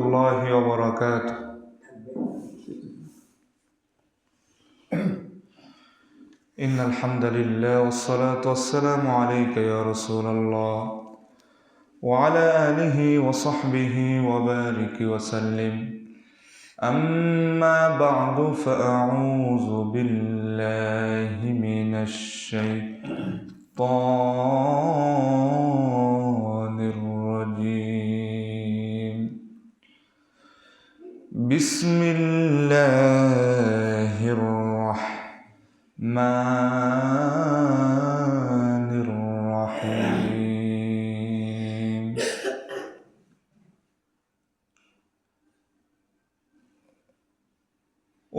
الله وبركاته. إن الحمد لله والصلاة والسلام عليك يا رسول الله وعلى آله وصحبه وبارك وسلم. أما بعد فأعوذ بالله من الشيطان الرجيم. بسم الله الرحمن الرحيم.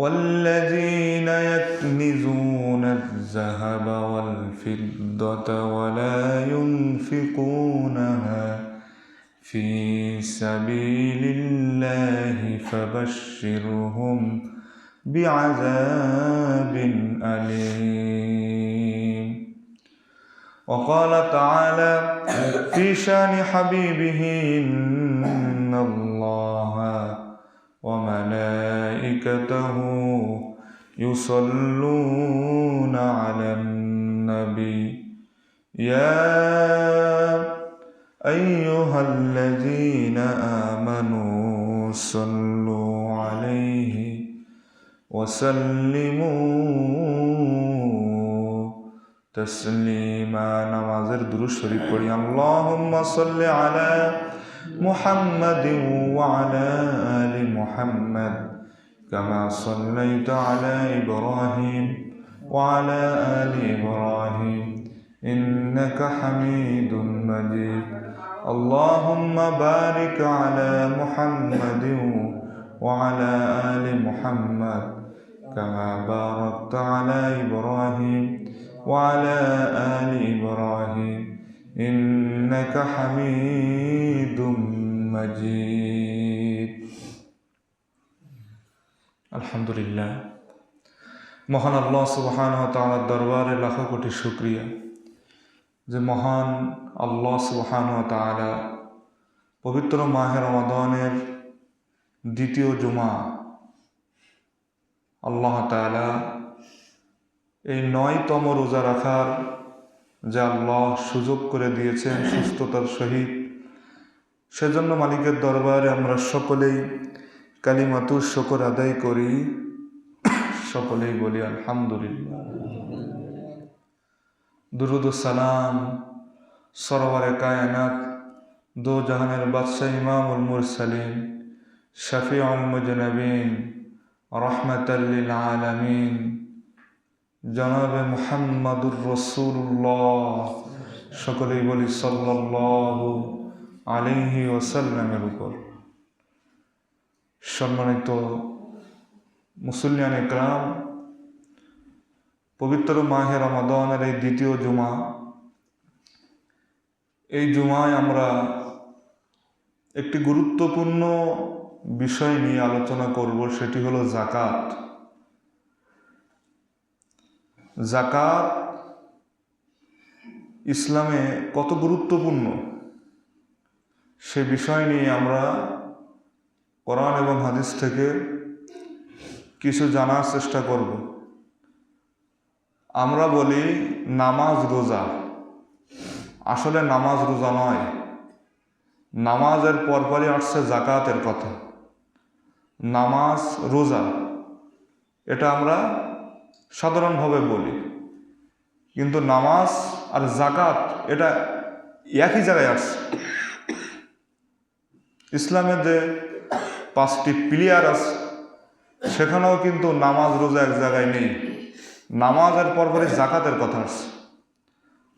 والذين يكنزون الذهب والفضة ولا ينفقونها في سبيل الله فبشرهم بعذاب أليم. وقال تعالى في شان حبيبه: إن الله وملائكته يصلون على النبي يا أيها الذين آمنوا صلوا عليه وسلموا تسليما. نمازের দুরূদ শরীফ পড়ি। اللهم صل على محمد وعلى آل محمد كما صليت على إبراهيم وعلى آل إبراهيم إنك حميد مجيد. اللهم بارك على محمد وعلى آل محمد كما باركت على إبراهيم وعلى آل إبراهيم إنك حميد مجيد. আলহামদুলিল্লাহ, মহান আল্লাহ সুবহানাহু ওয়া তাআলার দরবারে লাখো কোটি শুকরিয়া যে মহান আল্লাহ সুবহানাহু ওয়া তাআলা পবিত্র মাহে রমাদানের দ্বিতীয় জুমা আল্লাহ তাআলা এই 9তম রোজা রাখার যে আল্লাহ সুযোগ করে দিয়েছেন সুস্থতার সহিত, সেজন্য মালিকের দরবারে আমরা সকলেই কালিমাতুশ শুকর আদায় করি, সকলেই বলি আলহামদুলিল্লাহ। দুরুদ ও সালাম সরওয়ারে কায়নাত, দো জাহানের বাদশাহ ইমামুল মুরসালিন শফিউল মুজনবিন রাহমাতাল লিল আলামিন জনাবে মুহাম্মাদুর রাসূলুল্লাহ, সকলেই বলি সাল্লাল্লাহু আলাইহি ওয়াসাল্লামের উপর। সম্মানিত মুসল্লিয়ান ইকরাম, পবিত্র মাহে রমাদানের এই দ্বিতীয় জুমা, এই জুমায় আমরা একটি গুরুত্বপূর্ণ বিষয় নিয়ে আলোচনা করব, সেটি হলো যাকাত। যাকাত ইসলামে কত গুরুত্বপূর্ণ সে বিষয় নিয়ে আমরা কোরআন এবং হাদিস থেকে কিছু জানার চেষ্টা করব। আমরা বলি নামাজ রোজা, আসলে নামাজ রোজা নয়। নামাজের পরপরই আসছে যাকাতের কথা। নামাজ রোজা এটা আমরা সাধারণভাবে বলি, কিন্তু নামাজ আর যাকাত এটা একই জায়গায় আসছে। ইসলামের যে 5টি পিলার আছে সেখানেও কিন্তু নামাজ রোজা এক জায়গায় নেই। নামাজের পরপরই যাকাতের কথা আসছে।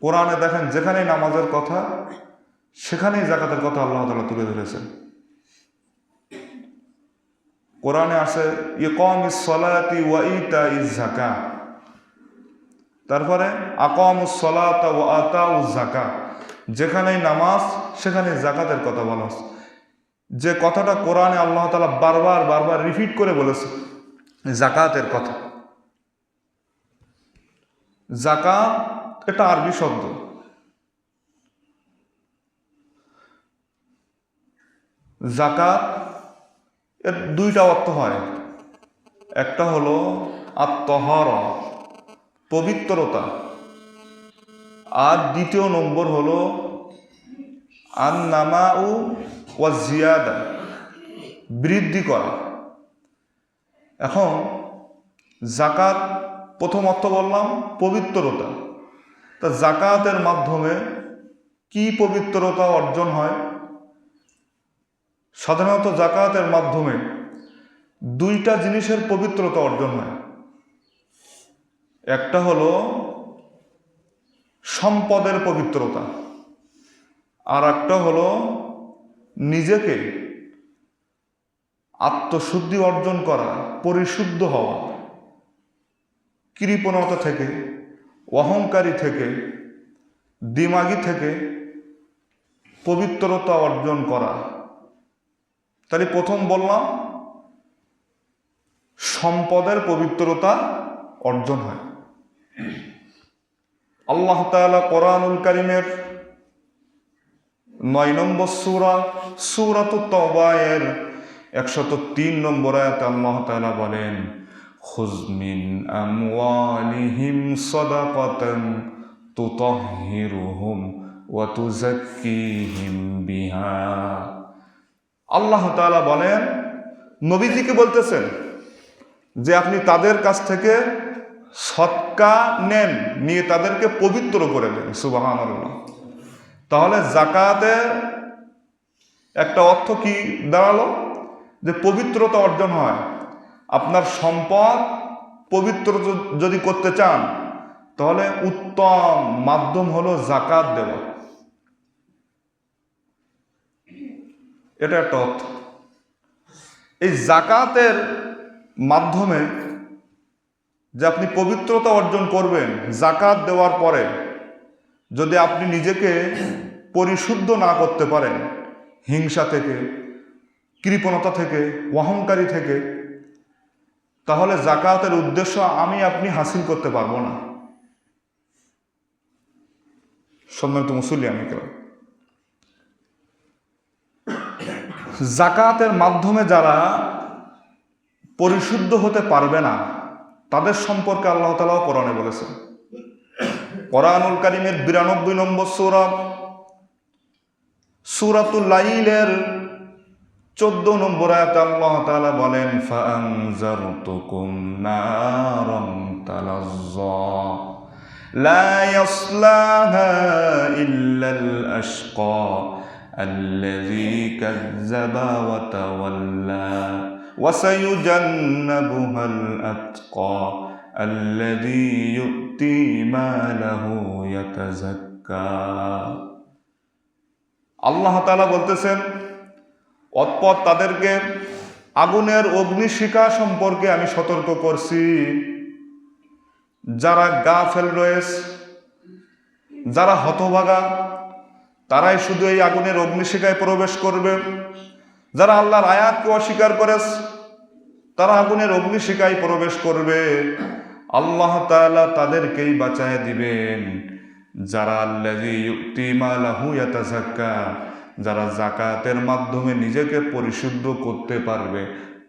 কোরআনে দেখেন, যেখানেই নামাজের কথা সেখানেই যাকাতের কথা আল্লাহ তাআলা তুলে ধরেছেন। কোরআনে আছে ইকামিস সালাতি ওয়া ইতাইজ যাকাত, তারপরে আকামুস সালাতা ওয়া আতাউজ যাকাত। যেখানেই নামাজ সেখানেই যাকাতের কথা বলা আছে। যে কথাটা কোরআনে আল্লাহ তাআলা বারবার রিপিট করে বলেছে, যাকাতের কথা। যাকাত এটা আরবি শব্দ। যাকাত এর দুইটা অর্থ হয়। একটা হলো আত-তাহারা, পবিত্রতা, আর দ্বিতীয় নম্বর হলো আন-নামাউ ওয়া জিয়াদা, বৃদ্ধি করা। এখন যাকাত প্রথম অর্থ বললাম পবিত্রতা। তা যাকাতের মাধ্যমে কি পবিত্রতা অর্জন হয়? সাধারণত যাকাতের মাধ্যমে দুইটা জিনিসের পবিত্রতা অর্জন হয়। একটা হলো সম্পদের পবিত্রতা, আর একটা হলো নিজেকে আত্মশুদ্ধি অর্জন করা, পরিশুদ্ধ হওয়া, কৃপণতা থেকে, অহংকারী থেকে, দিমাগী থেকে পবিত্রতা অর্জন করা। তাহলে প্রথম বললাম সম্পদের পবিত্রতা অর্জন হয়। আল্লাহ তাআলা কোরআনুল কারীমের 9 নম্বর সূরা সূরাতুত তাওবা এর 103 নম্বর আয়াতে আল্লাহ তাআলা বলেন, খুয মিন আমওয়ালিহিম সাদাকাতান তুতাহহিরুহুম ওয়া তুযাক্কিহিম বিহা। আল্লাহ তাআলা বলেন, নবীজিকে বলতেছেন যে আপনি তাদের কাছ থেকে সদকা নেন, নিয়ে তাদেরকে পবিত্র করে দেন। সুবহানাল্লাহ। তাহলে যাকাতের একটা অর্থ কি দাঁড়ালো? যে পবিত্রতা অর্জন হয়। আপনার সম্পদ পবিত্র যদি করতে চান, তাহলে উত্তম মাধ্যম হলো যাকাত দেওয়া। এটা একটা অর্থ। এই যাকাতের মাধ্যমে যে আপনি পবিত্রতা অর্জন করবেন, যাকাত দেওয়ার পরে যদি আপনি নিজেকে পরিশুদ্ধ না করতে পারেন হিংসা থেকে, কৃপণতা থেকে, অহংকারী থেকে, তাহলে যাকাতের উদ্দেশ্য আমি আপনি হাসিল করতে পারবো না। সম্মানিত মুসল্লি, আমি কেন যাকাতের মাধ্যমে যারা পরিশুদ্ধ হতে পারবে না, তাদের সম্পর্কে আল্লাহ তাআলা কোরআনে বলেছেন। কোরআনুল কারীমের 92 নম্বর সূরা সূরাতুল লাইলের 14 নম্বর আয়াতে আল্লাহ তাআলা বলেন, ফাআনজারতুকুম নারান তালাজ্জা লা ইয়াসলাহা ইল্লাল আশকা আল্লাযী কাযযাবা ওয়া তাওয়াল্লা ওয়া সায়ুজান্নাবুহাল আতকা আল্লাযী ইউতি মালাহু ইয়াতাযাক্কা। আল্লাহ তাআলা বলতেছেন, অতঃপর তাদেরকে আগুনের অগ্নিশিখা সম্পর্কে আমি সতর্ক করছি। যারা গাফেল রয়েছে, যারা হতভাগা, তারাই শুধু এই আগুনের অগ্নিশিখায় প্রবেশ করবে। যারা আল্লাহর আয়াতকে অস্বীকার করেছে, তারা আগুনের অগ্নিশিখায় প্রবেশ করবে। আল্লাহ তাআলা তাদেরকেই বাঁচায় দিবেন। যারা আল্লাযী ইউতি মালাহু ইয়াতাযাক্কা, যারা যাকাতের মাধ্যমে নিজেকে পরিশুদ্ধ করতে পারবে,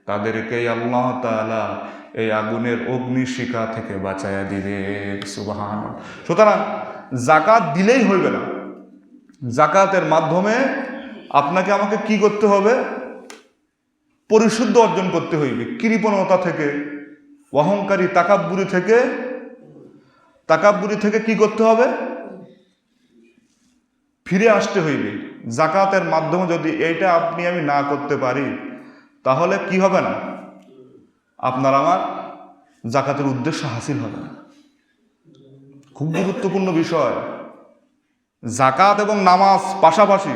তাদেরকেই আল্লাহ তাআলা এই আগুনের অগ্নিশিখা থেকে বাঁচায়া দিবে। সুবহানাল্লাহ। সুতরাং যাকাত দিলেই হইবে না, যাকাতের মাধ্যমে আপনাকে আমাকে কি করতে হবে? পরিশুদ্ধ অর্জন করতে হইবে। কৃপণতা থেকে, অহংকারী তাকাব্বুরি থেকে কি করতে হবে? ফিরে আসতে হইবে। যাকাতের মাধ্যমে যদি এইটা আপনি আমি না করতে পারি, তাহলে কি হবে না? আপনার আমার যাকাতের উদ্দেশ্য হাসিল হবে না। খুব গুরুত্বপূর্ণ বিষয়। যাকাত এবং নামাজ পাশাপাশি।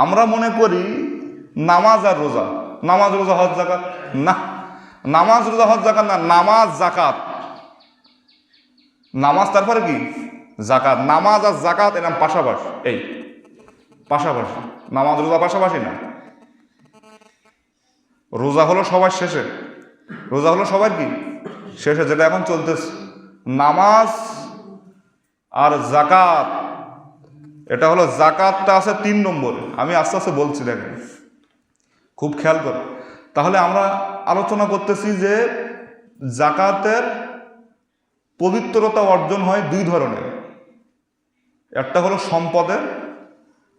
আমরা মনে করি নামাজ আর রোজা, নামাজ রোজা হজ যাকাত না। নামাজ রোজা হজ যাকাত না, নামাজ যাকাত। নামাজ তারপরে কি? যাকাত। নামাজ আর যাকাত এরকম পাশাপাশি। এই পাশাপাশি, নামাজ রোজা পাশাপাশি না। রোজা হলো সবার শেষে, রোজা হলো সবার কি শেষে, যেটা এখন চলতেছে। নামাজ আর যাকাত, এটা হলো জাকাতটা আছে 3 নম্বরে। আমি আস্তে আস্তে বলছি, দেখেন খুব খেয়াল করে। তাহলে আমরা আলোচনা করতেছি যে জাকাতের পবিত্রতা অর্জন হয় দুই ধরনের, একটা হলো সম্পদের,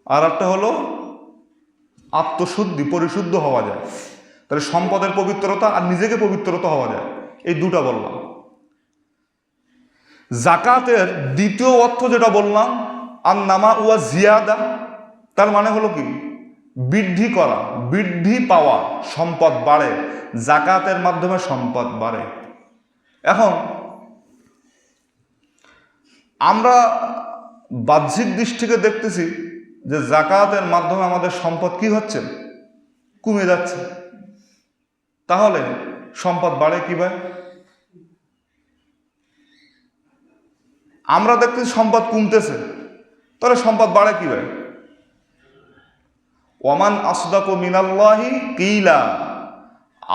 আর একটা হলো আত্মশুদ্ধি, পরিশুদ্ধ হওয়া যায়। তাহলে সম্পদের পবিত্রতা আর নিজেকে পবিত্রতা হওয়া যায়, এই দুটা বললাম। জাকাতের দ্বিতীয় অর্থ যেটা বললাম, আর নামা উয়া জিয়াদা, তার মানে হলো কি বৃদ্ধি করা, বৃদ্ধি পাওয়া, সম্পদ বাড়ে, জাকাতের মাধ্যমে সম্পদ বাড়ে। এখন আমরা বাহ্যিক দৃষ্টিকে দেখতেছি যে জাকাতের মাধ্যমে আমাদের সম্পদ কি হচ্ছে, কমে যাচ্ছে। তাহলে সম্পদ বাড়ে কিভাবে? আমরা দেখতেছি সম্পদ কমতেছে, তাহলে সম্পদ বাড়ে কিভাবে? ওমান আসদাকু মিনাল্লাহি কিলা,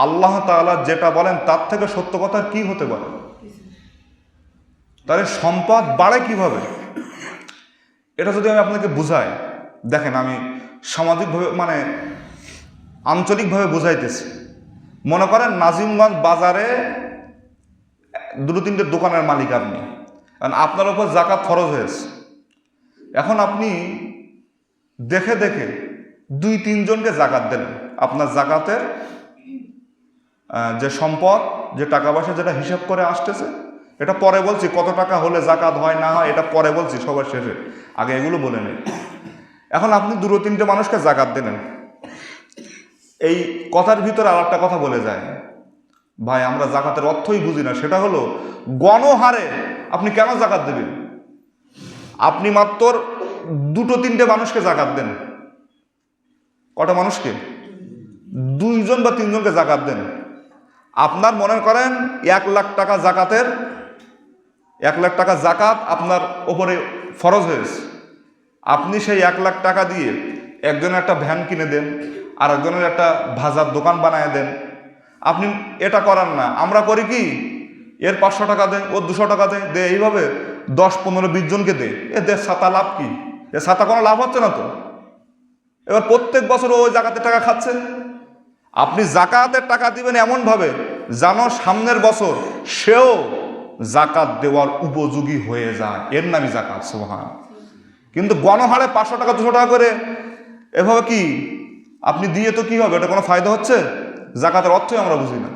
আল্লাহ তাআলা যেটা বলেন তার থেকে সত্য কথা কি হতে পারে? তাহলে সম্পদ বাড়ে কিভাবে? এটা যদি আমি আপনাকে বুঝাই, দেখেন আমি সামাজিকভাবে মানে আঞ্চলিকভাবে বুঝাইতেছি। মনে করেন নাজিমগঞ্জ বাজারে দুটো তিনটে দোকানের মালিক আপনি, কারণ আপনার উপর জাকাত ফরজ হয়েছে। এখন আপনি দেখে দেখে দুই তিনজনকে জাকাত দিলেন। আপনার জাকাতের যে সম্পদ, যে টাকা পয়সা যেটা হিসাব করে আসতেছে, এটা পরে বলছি কত টাকা হলে জাকাত হয় না হয়, এটা পরে বলছি সবার শেষে, আগে এগুলো বলে নেই। এখন আপনি দুটো তিনটে মানুষকে জাকাত দিলেন। এই কথার ভিতরে আর একটা কথা বলে যায়, ভাই আমরা জাকাতের অর্থই বুঝি না। সেটা হলো গণহারে আপনি কেন জাকাত দেবেন? আপনি মাত্র দুটো তিনটে মানুষকে জাকাত দেন। কটা মানুষকে? দুইজন বা তিনজনকে জাকাত দেন। আপনার মনে করেন 1 লাখ টাকা জাকাতের, 1 লাখ টাকা জাকাত আপনার ওপরে ফরজ হয়েছে। আপনি সেই 1 লাখ টাকা দিয়ে একজনের একটা ভ্যান কিনে দেন, আর একজনের একটা ভাজার দোকান বানায় দেন। আপনি এটা করান না, আমরা করি কি, এর 500 টাকা দেয়, ওর 200 টাকা দে, এইভাবে 10-15-20 জনকে দে। এদের ছাতা লাভ কি? এ ছাতা কোনো লাভ হচ্ছে না তো। এবার প্রত্যেক বছর ওই জাকাতের টাকা খাচ্ছে। আপনি জাকাতের টাকা দিবেন এমনভাবে যেন সামনের বছর সেও জাকাত দেওয়ার উপযোগী হয়ে যায়, এর নামই জাকাত। সুবহান। কিন্তু গণহারে 500 টাকা 200 টাকা করে এভাবে কি আপনি দিয়ে তো কি হবে? এটা কোনো ফায়দা হচ্ছে? জাকাতের অর্থই আমরা বুঝি না।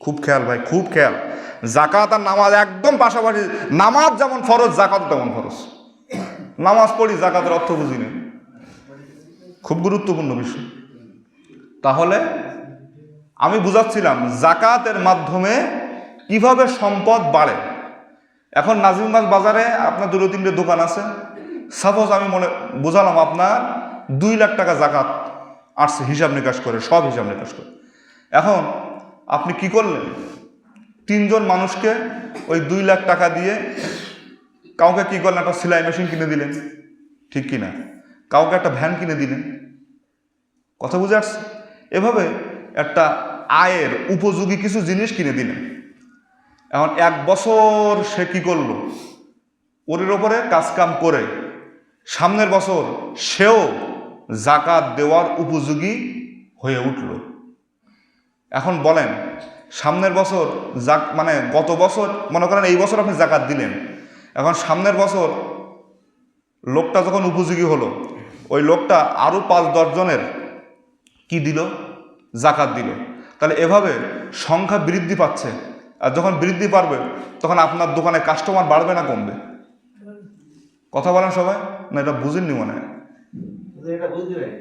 খুব খেয়াল ভাই, খুব খেয়াল। জাকাত আর নামাজ একদম পাশাপাশি। নামাজ যেমন ফরজ, জাকাত তেমন ফরজ। নামাজ পড়ি, জাকাতের অর্থ বুঝি না, খুব গুরুত্বপূর্ণ বিষয়। তাহলে আমি বুঝাচ্ছিলাম জাকাতের মাধ্যমে কিভাবে সম্পদ বাড়ে। এখন নাজিমগঞ্জ বাজারে আপনার দুটো তিনটে দোকান আছে। সাপোজ আমি বুঝালাম আপনার 2 লাখ টাকা জাকাত আসছে, হিসাব নিকাশ করে, সব হিসাব নিকাশ করে। এখন আপনি কি করলেন? 3 জন মানুষকে ওই 2 লাখ টাকা দিয়ে কাউকে কি করলেন? একটা সেলাই মেশিন কিনে দিলেন, ঠিক কিনা? কাউকে একটা ভ্যান কিনে দিলেন। কথা বুঝে আসছে? এভাবে একটা আয়ের উপযোগী কিছু জিনিস কিনে দিলেন। এখন 1 বছর সে কি করলো? ওর ওপরে কাজকাম করে সামনের বছর সেও জাকাত দেওয়ার উপযোগী হয়ে উঠল। এখন বলেন, সামনের বছর মানে গত বছর মনে করেন এই বছর আপনি জাকাত দিলেন, এখন সামনের বছর লোকটা যখন উপযোগী হলো, ওই লোকটা আরো 5-10 জনের কি দিল? জাকাত দিল। তাহলে এভাবে সংখ্যা বৃদ্ধি পাচ্ছে। আর যখন বৃদ্ধি পাবে তখন আপনার দোকানে কাস্টমার বাড়বে না কমবে? কথা বলেন সবাই, না এটা বুঝেননি মনে হয়? এটা বুঝতে পারি।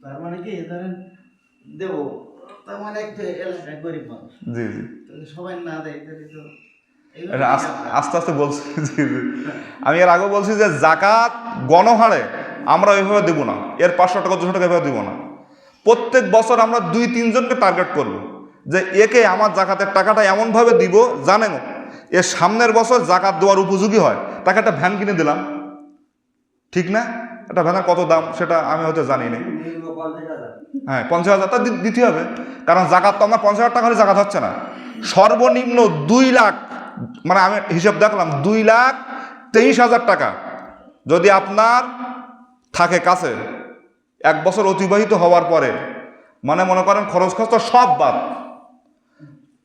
তার মানে কি ধরেন দেবো, তার মানে একটা এলাকায় গরিব মানুষ, জি জি, সবাই না দেয় তাহলে তো এটা আস্তে আস্তে বলছি। জি জি, আমি এর আগে বলছি যে জাকাত গণহারে আমরা ওইভাবে দেবো না, এর 500 টাকা 200 টাকা এভাবে দিব না। প্রত্যেক বছর আমরা 2-3 জনকে টার্গেট করব যে একে আমার জাকাতের টাকাটা এমনভাবে দিব জানেন এর সামনের বছর জাকাত দেওয়ার উপযোগী হয়। তাকে একটা ভ্যান কিনে দিলাম, ঠিক না? একটা ভ্যানের কত দাম সেটা আমি হয়তো জানি না। হ্যাঁ, 50,000 তা দিতে হবে, কারণ জাকাত তো আমার 50,000 টাকা হলে জাকাত হচ্ছে না। সর্বনিম্ন 2 লাখ, মানে আমি হিসাব দেখলাম 2,23,000 টাকা যদি আপনার থাকে কাছে, 1 বছর অতিবাহিত হওয়ার পরে মানে মনে করেন খরচ খরচ সব বাদ,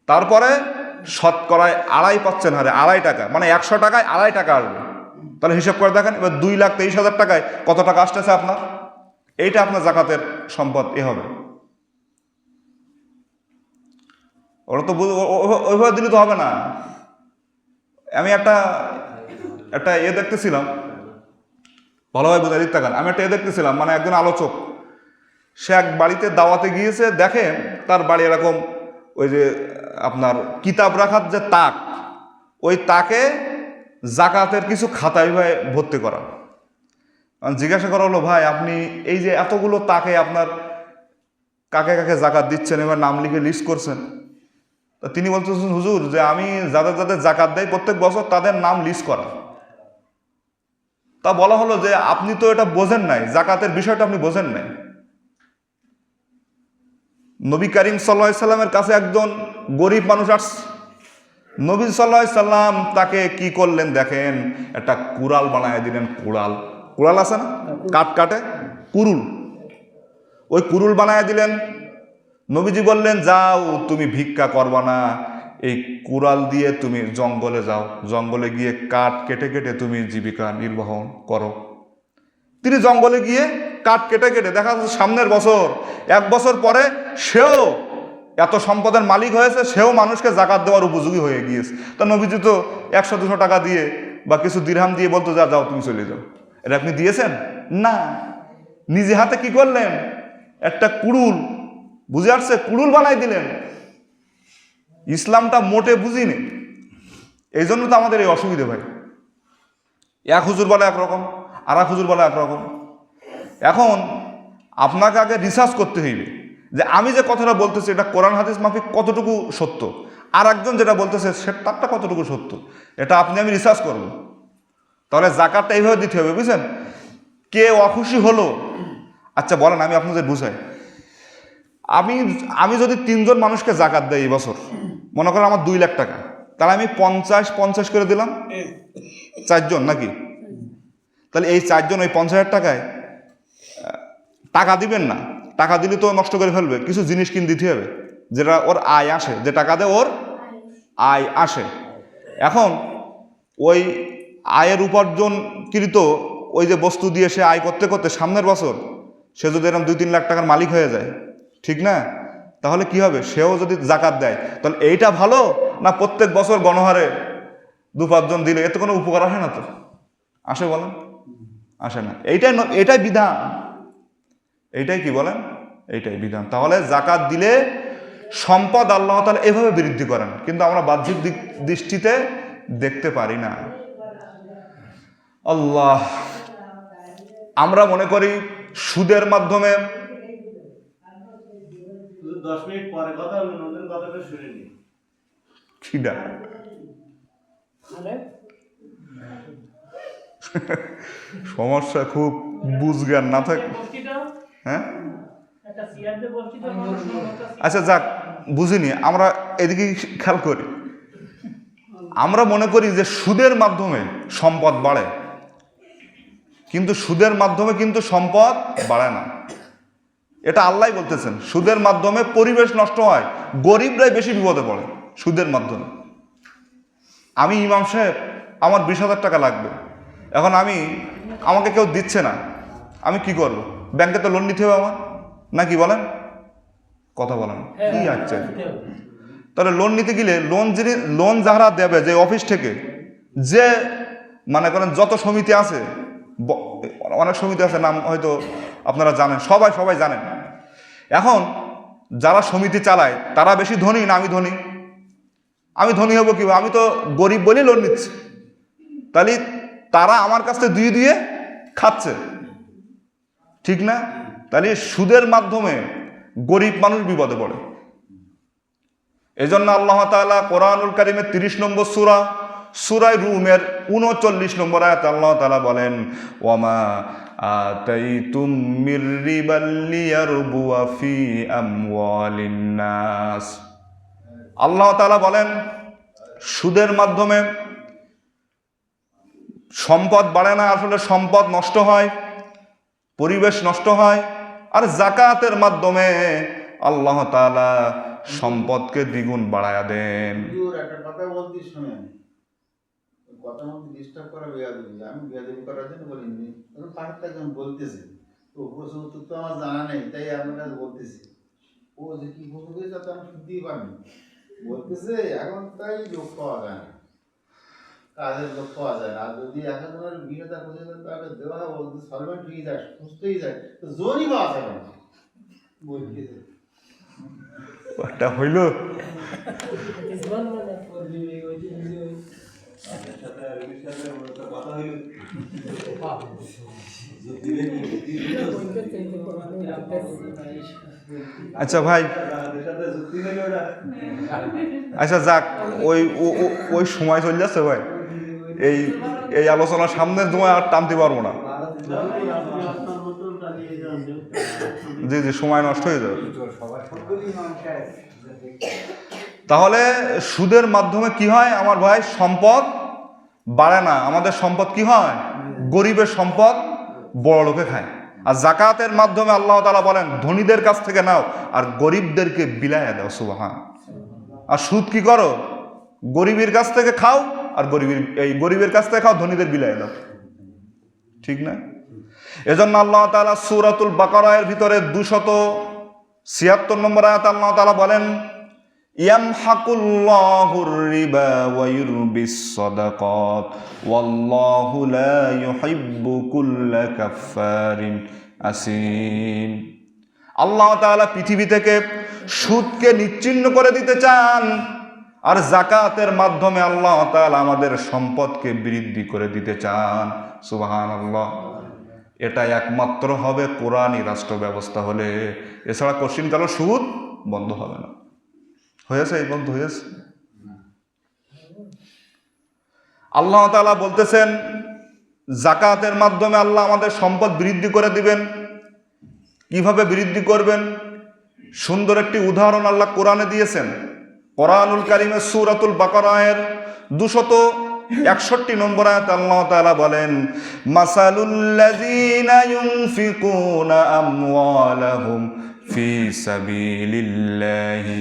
তারপরে শতকরায় 2.5 পাচ্ছেন হারে 2.5 টাকা, মানে 100 টাকায় 2.5 টাকা আসবে। তাহলে হিসাব করে দেখেন, এবার 2,23,000 টাকায় কত টাকা আসতেছে আপনার? এইটা আপনার জাকাতের সম্পদ হবে। ওরা তো ওইভাবে দিলে তো হবে না। আমি একটা দেখতেছিলাম, ভালোভাবে বোঝাই দিতে থাকেন। আমি একটা দেখতেছিলাম, মানে একজন আলোচক, সে এক বাড়িতে দাওয়াতে গিয়েছে, দেখে তার বাড়ি এরকম ওই যে আপনার কিতাব রাখার যে তাক, ওই তাকে জাকাতের কিছু খাতায় ভাই ভর্তি করা। জিজ্ঞাসা করা হলো, ভাই আপনি এই যে এতগুলো তাকে আপনার কাকে কাকে জাকাত দিচ্ছেন, এবার নাম লিখে লিস্ট করছেন? তা তিনি বলতেছেন, হুজুর, যে আমি যাদের যাদের জাকাত দেয় প্রত্যেক বছর তাদের নাম লিস্ট করা। তা বলা হলো যে আপনি তো এটা বোঝেন নাই, জাকাতের বিষয়টা আপনি বোঝেন নাই। নবী করিম সাল্লাল্লাহু আলাইহি সাল্লামের কাছে একজন গরিব মানুষ আসছে। নবী সাল্লাল্লাহু আলাইহি সাল্লাম তাকে কি করলেন দেখেন, একটা কুড়াল বানায় দিলেন। কুড়াল আছে না, কাটে কুরুল, ওই কুরুল বানায় দিলেন। নবীজি বললেন, যাও তুমি ভিক্ষা করবা না, এই কুড়াল দিয়ে তুমি জঙ্গলে যাও, জঙ্গলে গিয়ে কাঠ কেটে কেটে তুমি জীবিকা নির্বাহ করো। তিনি জঙ্গলে গিয়ে কাঠ কেটে কেটে, দেখা যাচ্ছে সামনের বছর 1 বছর পরে সেও এত সম্পদের মালিক হয়েছে, সেও মানুষকে জাকাত দেওয়ার উপযোগী হয়ে গিয়েছে। তা নবীজি তো 100-200 টাকা দিয়ে বা কিছু দিরহাম দিয়ে বলতো, যাও তুমি চলে যাও। এটা আপনি দিয়েছেন না, নিজে হাতে কি করলেন, একটা কুড়ুল, বুঝে আসছে, কুড়ুল বানাই দিলেন। ইসলামটা মোটে বুঝিনি, এই জন্য তো আমাদের এই অসুবিধে ভাই। এক হুজুর বলে একরকম, আর এক হুজুর বলে একরকম। এখন আপনাকে আগে রিসার্চ করতে হইবে যে আমি যে কথাটা বলতেছি এটা কোরআন হাদিস মাফিক কতটুকু সত্য, আর একজন যেটা বলতেছে তারটা কতটুকু সত্য, এটা আমি রিসার্চ করব। তাহলে জাকাতটা এইভাবে দিতে হবে, বুঝছেন? কে অখুশি হলো, আচ্ছা বলেন, আমি আপনাদের বুঝাই। আমি যদি 3 জন মানুষকে জাকাত দেয় এই বছর, মনে করেন আমার 2 লাখ টাকা, তাহলে আমি 50 করে দিলাম 4 জন নাকি? তাহলে এই 4 জন ওই 50,000 টাকায় টাকা দিবেন না, টাকা দিলে তো নষ্ট করে ফেলবে, কিছু জিনিস কিনে দিতে হবে যেটা ওর আয় আসে, যে টাকা দেয় ওর আয় আসে। এখন ওই আয়ের উপার্জনকৃত ওই যে বস্তু দিয়ে সে আয় করতে করতে সামনের বছর সে যদি এরকম 2-3 লাখ টাকার মালিক হয়ে যায়, ঠিক না? তাহলে কি হবে, সেও যদি জাকাত দেয়, তাহলে এইটা ভালো না প্রত্যেক বছর গণহারে 2-5 জন দিলে এতে কোনো উপকার আসে না? তো আসে বলেন, আসে না। এইটাই বিধান, এইটাই কি বলেন, এইটাই বিধান। তাহলে জাকাত দিলে সম্পদ আল্লাহ তাআলা এভাবে বৃদ্ধি করেন, কিন্তু আমরা বাহ্যিক দৃষ্টিতে দেখতে পারি না। আল্লাহ, আমরা মনে করি সুদের মাধ্যমে 10 মিনিট পরে কথা হলো, নতুন কথাটা শুনে নি। খিদা সমস্যা খুব বুঝজ্ঞান না থাকে, হ্যাঁ। আচ্ছা যাক, বুঝিনি, আমরা এদিকে খেয়াল করি। আমরা মনে করি যে সুদের মাধ্যমে সম্পদ বাড়ে, কিন্তু সুদের মাধ্যমে কিন্তু সম্পদ বাড়ে না। এটা আল্লাহ বলতেছেন, সুদের মাধ্যমে পরিবেশ নষ্ট হয়, গরিবরাই বেশি বিপদে পড়ে সুদের মাধ্যমে। আমি ইমাম সাহেব, আমার 20,000 টাকা লাগবে, এখন আমাকে কেউ দিচ্ছে না, আমি কি করব? ব্যাংকে তো লোন নিতে হবে আমার, নাকি বলেন? কথা বলেন কি আচ্ছা। তাহলে লোন নিতে গেলে লোন যারা দেবে, যে অফিস থেকে, যে মানে করেন যত সমিতি আছে, অনেক সমিতি আছে, নাম হয়তো আপনারা জানেন, সবাই জানেন। এখন যারা সমিতি চালায় তারা বেশি ধনী না আমি ধনী? আমি ধনী হব কি, আমি তো গরিব বলেই লোন নিচ্ছি। তাহলে তারা আমার কাছ থেকে দিয়ে খাচ্ছে, ঠিক না? তাহলে সুদের মাধ্যমে গরিব মানুষ বিপদে পড়ে। এজন্য আল্লাহ তাআলা কোরআনুল কারীমের 30 নম্বর সূরা রুমের 39 নম্বর আয়াতে আল্লাহ তাআলা বলেন, ওয়ামা আতাইতুম মির রিবাল লিয়ারবুয়া ফি আমওয়ালিন নাস। আল্লাহ তাআলা বলেন, সুদের মাধ্যমে সম্পদ বাড়ে না, আসলে সম্পদ নষ্ট হয়, পরিবেশ নষ্ট হয়। আর জাকাতের মাধ্যমে আল্লাহ তাআলা সম্পদকে দ্বিগুণ বাড়ায়া দেন। হুজুর একটা কথা বলতে শুনেন, কথা মতো ডিস্টার্ব করা বেয়াদবি, আমি বেয়াদবি করার জন্য বলিনি, পাঠটা যখন বলতেছে তো প্রশ্ন উত্তর তো আমার জানা নেই, তাই আপনার কাছে বলতেছি। ও যে কি বলতে তা তো আমি শুনতেই পারিনি, বলতেছে এখন তাই লোক পাওয়া যায় না, কাজের লোক পাওয়া যায় না। আর যদি একজনের 20,000 25,000 টাকা দেওয়া হয়, ও যদি সলভেন্ট হয়ে যায়, সুস্থই যায়, তো জোরই পাওয়া যাবে না বলতেছে। একটা হইল আচ্ছা ভাই, আচ্ছা যাক, ওই ওই সময় চলে যাচ্ছে ভাই, এই এই আলোচনার সামনের সময় আর টানতে পারবো না। জি জি, সময় নষ্ট হয়ে যাবে। তাহলে সুদের মাধ্যমে কি হয় আমার ভাই? সম্পদ বাড়ে না, আমাদের সম্পদ কি হয়? গরিবের সম্পদ বড় লোকে খায়। আর জাকাতের মাধ্যমে আল্লাহ তাআলা বলেন ধনীদের কাছ থেকে নাও আর গরিবদেরকে বিলাইয়া দাও। সুবহান। আর সুদ কি করো? গরিবের কাছ থেকে খাও আর গরিবের কাছ থেকে খাও, ধনীদের বিলাইয়া দাও। ঠিক না? এজন্য আল্লাহ তাআলা সূরাতুল বাকারার ভিতরে 276 নম্বর আয়াতে আল্লাহ তাআলা বলেন ইয়ামহাকুল্লাহুর রিবা ওয়া ইউরবিস সাদাকাত ওয়াল্লাহু লা ইউহিব্বু কুল্লা কাফফারিন আসিম। আল্লাহ তাআলা পৃথিবী থেকে সুদকে নিচ্ছিন্ন করে দিতে চান, আর যাকাতের মাধ্যমে আল্লাহ তাআলা আমাদের সম্পদকে বৃদ্ধি করে দিতে চান। সুবহানাল্লাহ। এটা একমাত্র হবে কোরআনী রাষ্ট্র ব্যবস্থা হলে, এছাড়া কোশ্চিনকালে সুদ বন্ধ হবে না। হয়েছে? এই বন্ধ হয়েছে। আল্লাহ তাআলা বলতেছেন যাকাতের মাধ্যমে আল্লাহ আমাদের সম্পদ বৃদ্ধি করে দিবেন। কিভাবে বৃদ্ধি করবেন? সুন্দর একটি উদাহরণ আল্লাহ কোরআনে দিয়েছেন। কোরআনুল কারীমের সূরাতুল বাকারার 261 নম্বর আয়াতে আল্লাহ তাআলা বলেন মাসালুল লাযীনা ইউনফিকুনা আমওয়ালাহুম ফি সাবিলিল্লাহি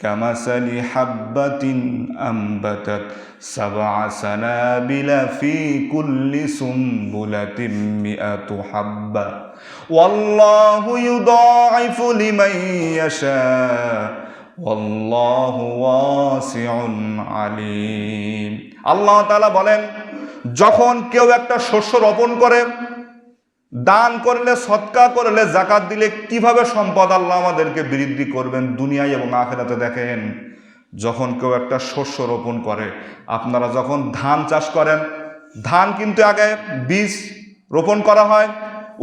কামাসালি হাববাতিন আম্বাতাত সাবআ সানাবিলা ফি কুল্লি সুমবুলাতিন মিআতু হাব্বা ওয়াল্লাহু ইউদাঈফু লিমান ইয়াশা ওয়াল্লাহু ওয়াসিউন আলীম। আল্লাহ তাআলা বলেন যখন কেউ একটা শস্য রোপণ করে, দান করলে, সদকা করলে, যাকাত দিলে কিভাবে সম্পদ আল্লাহ আমাদেরকে বৃদ্ধি করবেন দুনিয়ায় এবং আখিরাতে। দেখেন, যখন কেউ একটা শস্য রোপণ করে, আপনারা যখন ধান চাষ করেন, ধান কিন্তু আগে বীজ রোপণ করা হয়,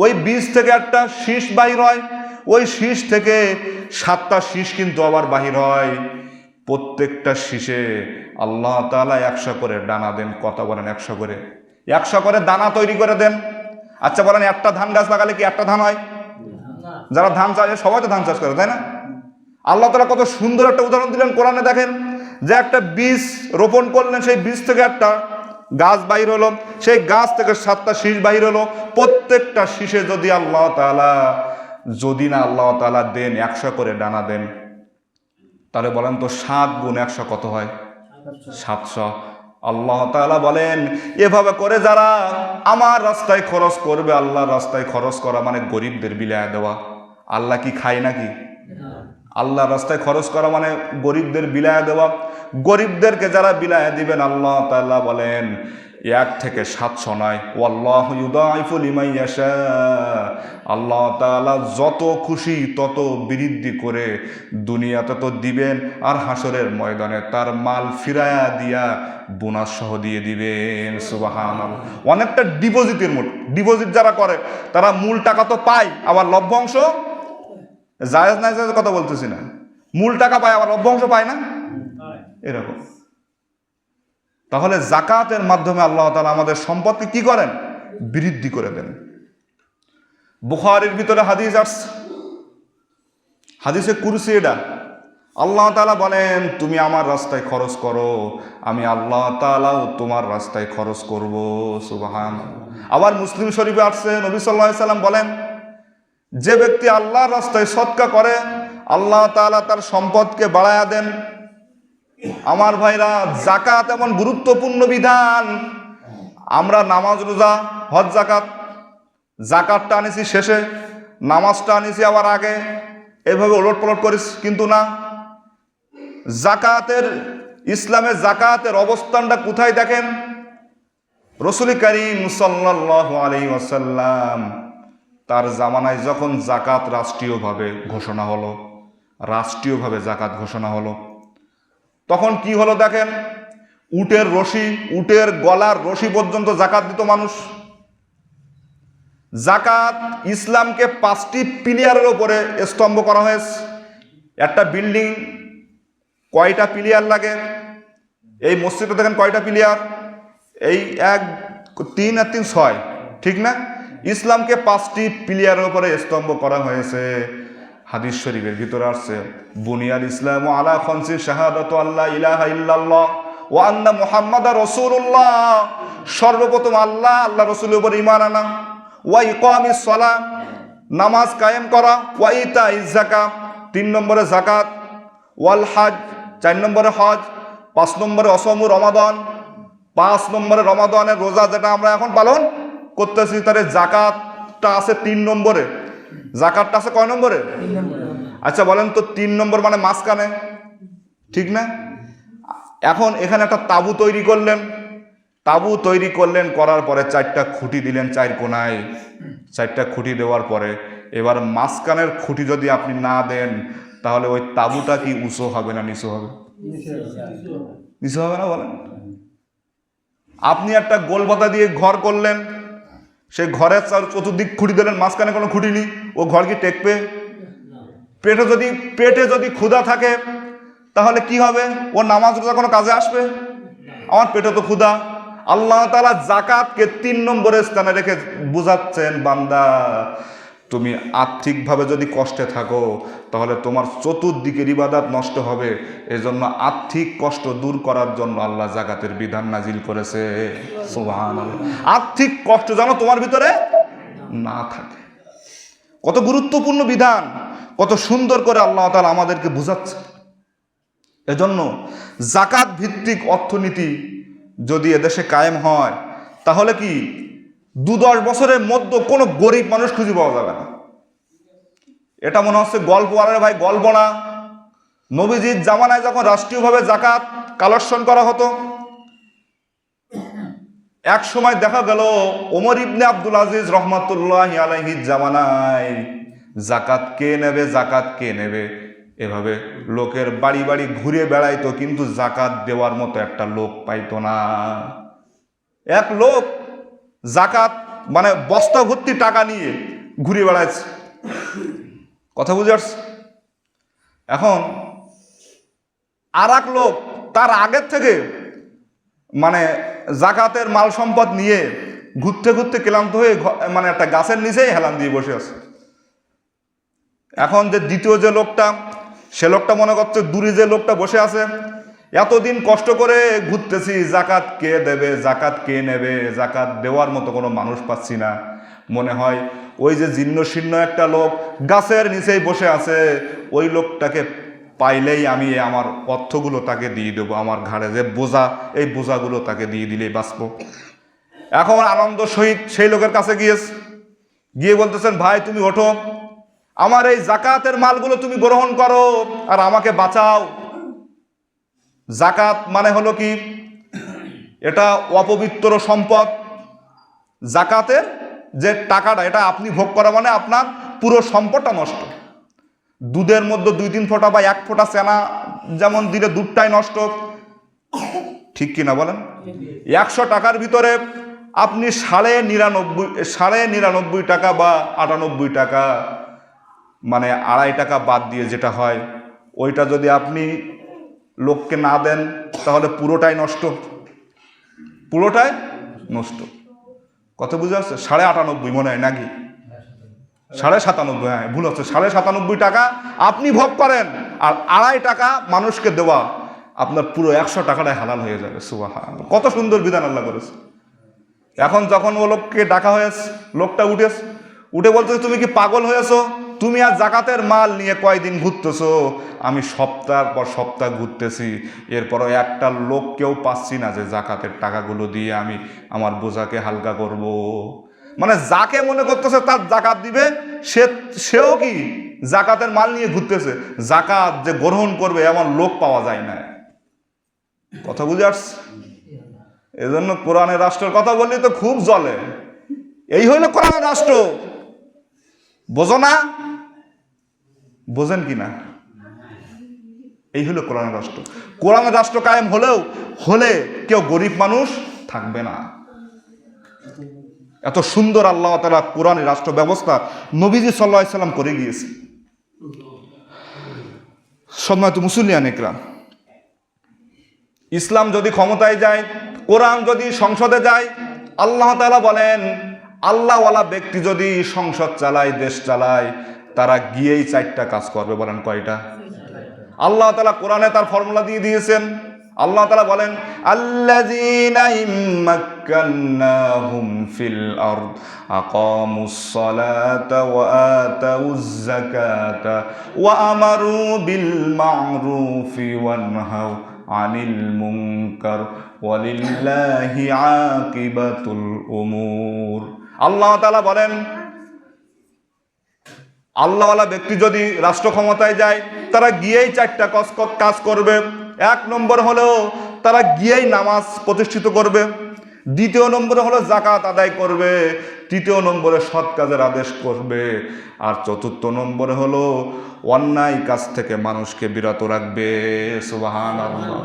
ওই বীজ থেকে একটা শীষ বাহির হয়, ওই শীষ থেকে 7টা শীষ কিন্তু আবার বাহির হয়। প্রত্যেকটা শীষে আল্লাহ তাআলা 100 করে দানা দেন। কথা বলেন? 100 করে দানা তৈরি করে দেন। আচ্ছা বলেন, একটা ধান গাছ লাগালে কি একটা ধান হয়? যারা ধান চাষে সবাই তো ধান চাষ করে, তাই না? আল্লাহ তাআলা কত সুন্দর একটা উদাহরণ দিলেন কোরআনে। দেখেন যে একটা বীজ রোপণ করলেন, সেই বীজ থেকে একটা গাছ বাহির হলো, সেই গাছ থেকে 7টা শীষ বাহির হলো। প্রত্যেকটা শীষে যদি আল্লাহ তাআলা দেন 100 করে দানা দেন, তাহলে বলেন তো 7 গুণ 100 কত হয়? 700। আল্লাহ তাআলা বলেন এভাবে করে যারা আমার রাস্তায় খরচ করবে, আল্লাহর রাস্তায় খরচ করা মানে গরিবদের বিলায় দেওয়া। আল্লাহ কি খায় নাকি? আল্লাহর রাস্তায় খরচ করা মানে গরিবদের বিলায় দেওয়া। গরিবদেরকে যারা বিলায় দিবেন, আল্লাহ তাআলা বলেন 1 থেকে 700 নয়, ওয়াল্লাহু ইউদাঈফু লিমান ইয়াশা। আল্লাহ তাআলা যত খুশি তত বৃদ্ধি করে দুনিয়াতে তো দিবেন, আর হাসরের ময়দানে তার মাল ফিরায়া দিয়া বোনাস সহ দিয়ে দিবেন। সুবহানাল্লাহ। অনেকটা ডিপোজিটের মতো। ডিপোজিট যারা করে তারা মূল টাকা তো পায়, আবার লভ্যাংশ, জায়েজ না জায়েজ কথা বলতেছি না, মূল টাকা পায় আবার লভ্যাংশ পায় না, এরকম। তাহলে যাকাতের মাধ্যমে আল্লাহ তাআলা আমাদের সম্পদকে কি করেন? বৃদ্ধি করে দেন। বুখারীর ভিতরে হাদিস আসছে, হাদিসে কুরসি এটা। আল্লাহ তাআলা বলেন তুমি আমার রাস্তায় খরচ করো, আমি আল্লাহ তাআলাও তোমার রাস্তায় খরচ করব। সুবহানাল্লাহ। আবার মুসলিম শরীফে আসছে, নবী সাল্লাল্লাহু আলাইহি সাল্লাম বলেন যে ব্যক্তি আল্লাহর রাস্তায় সদকা করে, আল্লাহ তাআলা তার সম্পদকে বাড়ায়া দেন। আমার ভাইরা, যাকাত এমন গুরুত্বপূর্ণ বিধান। আমরা নামাজ, রোজা, হজ, জাকাতটা আনিছি শেষে, নামাজটা আনিছি আবার আগে, এভাবে ওলট পালট করিস, কিন্তু না। ইসলামের জাকাতের অবস্থানটা কোথায় দেখেন? রাসূল করিম সাল্লাল্লাহু আলাইহি ওয়াসাল্লাম তার জামানায় যখন জাকাত রাষ্ট্রীয়ভাবে জাকাত ঘোষণা হলো, তখন কি হলো দেখেন, উটের গলার রশি পর্যন্ত জাকাত দিত মানুষ। জাকাত ইসলামকে 5টি পিলিয়ারের উপরে স্তম্ভ করা হয়েছে। একটা বিল্ডিং কয়টা পিলিয়ার লাগে? এই মসজিদে দেখেন কয়টা পিলিয়ার? এই 1 3 আর 3 6, ঠিক না? ইসলামকে 5টি পিলিয়ারের উপরে স্তম্ভ করা হয়েছে। হাদিস শরীফের ভিতরে আসছে, বুনিয়াল ইসলামু আলা খামসি শাহাদাতু আল্লা ইলাহা ইল্লাল্লাহ ওয়া আন্না মুহাম্মাদার রাসূলুল্লাহ। সর্বপ্রথম আল্লাহ রাসূলের উপর ঈমান আনা, ওয়া ইকামিস সালাহ, নামাজ কায়েম করা, ওয়া ইতাইজ যাকাত, 3 নম্বরে যাকাত, ওয়াল হজ, 4 নম্বরে হজ, 5 নম্বরে অসমু রমাদান, 5 নম্বরে রমাদানের রোজা যেটা আমরা এখন পালন করতেছি, তার জাকাতটা আছে 3 নম্বরে। জাকাতটা আছে কয় নম্বরে? আচ্ছা বলেন তো, 3 নম্বর মানে মাঝখানে, ঠিক না? এখন এখানে একটা তাবু তৈরি করলেন, করার পরে 4টা খুঁটি দিলেন 4 কোণায়। 4টা খুঁটি দেওয়ার পরে এবার মাঝখানের খুঁটি যদি আপনি না দেন, তাহলে ওই তাবুটা কি উঁচু হবে না নিচু হবে? নিচু হবে না, বলেন? আপনি একটা গোল পাতা দিয়ে ঘর করলেন, সেই ঘরের চতুর্দিক খুঁটি দিলেন, মাঝখানে কোনো খুঁটি নেই, ও ঘর কি টেকবে? পেটে যদি ক্ষুধা থাকে, তাহলে কি হবে? ও নামাজ রোজা কোনো কাজে আসবে? আমার পেটে তো ক্ষুধা। আল্লাহ তাআলা জাকাতকে 3 নম্বরের স্থানে রেখে বুঝাচ্ছেন, বান্দা তুমি আর্থিকভাবে যদি কষ্টে থাকো, তাহলে তোমার চতুর্দিকের ইবাদত নষ্ট হবে। এজন্য আর্থিক কষ্ট দূর করার জন্য আল্লাহ জাকাতের বিধান নাজিল করেছে। সুবহানাল্লাহ। আর্থিক কষ্ট যেন তোমার ভিতরে না থাকে। কত গুরুত্বপূর্ণ বিধান, কত সুন্দর করে আল্লাহ তাআলা আমাদেরকে বুঝাচ্ছে। এজন্য জাকাত ভিত্তিক অর্থনীতি যদি এদেশে কায়েম হয়, তাহলে কি 2-10 বছরের মধ্যে কোনো গরিব মানুষ খুঁজে পাওয়া যাবে না। এটা মনে হচ্ছে গল্প, আরে ভাই গল্প না। নবীজির জামানায় যখন রাষ্ট্রীয়ভাবে জাকাত কালেকশন করা হতো, এক সময় দেখা গেল ওমর ইবনে আব্দুল আজিজ রহমাতুল্লাহি আলাইহির জামানায় জাকাত কে নেবে এভাবে লোকের বাড়ি বাড়ি ঘুরে বেড়াইতো, কিন্তু জাকাত দেওয়ার মতো একটা লোক পাইতো না। এক লোক জাকাত মানে বস্তা ভর্তি টাকা নিয়ে ঘুরে বেড়াচ্ছে। কথা বুঝে আসছে? এখন আর এক লোক তার আগের থেকে মানে জাকাতের মাল সম্পদ নিয়ে ঘুরতে ঘুরতে ক্লান্ত হয়ে মানে একটা গাছের নিচেই হেলান দিয়ে বসে আছে। এখন যে দ্বিতীয় যে লোকটা, সে লোকটা মনে করছে দূরে যে লোকটা বসে আছে, এতদিন কষ্ট করে ঘুরতেছি, জাকাত কে দেবে, জাকাত কে নেবে, জাকাত দেওয়ার মতো কোনো মানুষ পাচ্ছি না। মনে হয় ওই যে জীর্ণ শীর্ণ একটা লোক গাছের নিচেই বসে আছে, ওই লোকটাকে পাইলেই আমি আমার অর্থগুলো তাকে দিয়ে দেবো, আমার ঘাড়ে যে বোঝা, এই বোঝাগুলো তাকে দিয়ে দিলেই বাঁচব। এখন আনন্দ সহিত সেই লোকের কাছে গিয়ে বলতেছেন, ভাই তুমি ওঠো, আমার এই জাকাতের মালগুলো তুমি গ্রহণ করো আর আমাকে বাঁচাও। জাকাত মানে হলো কি? এটা অপবিত্র সম্পদ। জাকাতের যে টাকাটা, এটা আপনি ভোগ করা মানে আপনার পুরো সম্পদটা নষ্ট। দুধের মধ্যে 2-3 ফোঁটা বা 1 ফোঁটা চেনা যেমন দিলে দুধটাই নষ্ট, ঠিক কিনা বলেন? 100 টাকার ভিতরে আপনি 99.99 টাকা বা 98 টাকা মানে 2.5 টাকা বাদ দিয়ে যেটা হয়, ওইটা যদি আপনি লোককে না দেন, তাহলে পুরোটাই নষ্ট। কথা বুঝে আসছে? 98.5 মনে হয় নাকি 97.5? হ্যাঁ, ভুল হচ্ছে। 97.5 টাকা আপনি ভোগ করেন, আর 2.5 টাকা মানুষকে দেওয়া, আপনার পুরো 100 টাকাটাই হালাল হয়ে যাবে। সুবহানাল্লাহ, কত সুন্দর বিধান আল্লাহ করেছে। এখন যখন ও লোককে ডাকা হয়েছে, লোকটা উঠে বলতেছে, তুমি কি পাগল হয়েছো? তুমি আর জাকাতের মাল নিয়ে কয়দিন ঘুরতেছো? আমি সপ্তাহ পর সপ্তাহ ঘুরতেছি, এরপরও একটা লোককেও পাচ্ছি না যে জাকাতের টাকাগুলো দিয়ে আমি আমার বোঝাকে হালকা করব। মানে যাকে মনে করতেছে তার জাকাত দিবে, সেও কি জাকাতের মাল নিয়ে ঘুরতেছে। জাকাত যে গ্রহণ করবে এমন লোক পাওয়া যায় না। কথা বুঝে আসছে? এজন্য কোরআনের রাষ্ট্রের কথা বললি তো খুব জ্বলে। এই হইল কোরআনের রাষ্ট্র। বোঝো না? বোঝেন কিনা? এই হলো কোরআনের রাষ্ট্র। কোরআনের রাষ্ট্র কায়েম হলে কেউ গরিব মানুষ থাকবে না। এত সুন্দর আল্লাহ তাআলা কোরআনের রাষ্ট্র ব্যবস্থা নবীজি সাল্লাল্লাহু আলাইহি সাল্লাম করে গিয়েছে। সম্মানিত মুসলিয়ান ইকরাম, ইসলাম যদি ক্ষমতায় যায়, কোরআন যদি সংসদে যায়, আল্লাহ তাআলা বলেন আল্লাহওয়ালা ব্যক্তি যদি সংসদ চালায়, দেশ চালায়, তারা গিয়েই 4টা কাজ করবে। বলেন কয়টা? আল্লাহ তাআলা কোরআনে তার ফর্মুলা দিয়ে দিয়েছেন। আল্লাহ তাআলা বলেন আল্লাযীনা ইম্মাক্কান্নাহুম ফিল আরদ আকামুস সালাতা ওয়া আতাউয যাকাতা ওয়া আমারু বিল মা'রুফি ওয়া নাহাউ আনিল মুনকার ওয়ালিল্লাহি আকিবাতুল উমুর। আল্লাহ তাআলা বলেন আল্লাহওয়ালা ব্যক্তি যদি রাষ্ট্র ক্ষমতায় যায়, তারা গিয়েই 4টা কাজ করবে। 1 নম্বর হলো তারা গিয়েই নামাজ প্রতিষ্ঠিত করবে। 2 নম্বরে হলো জাকাত আদায় করবে। 3 নম্বরে সৎ কাজের আদেশ করবে। আর 4 নম্বরে হলো অন্যায় কাজ থেকে মানুষকে বিরত রাখবে। সুবহানাল্লাহ।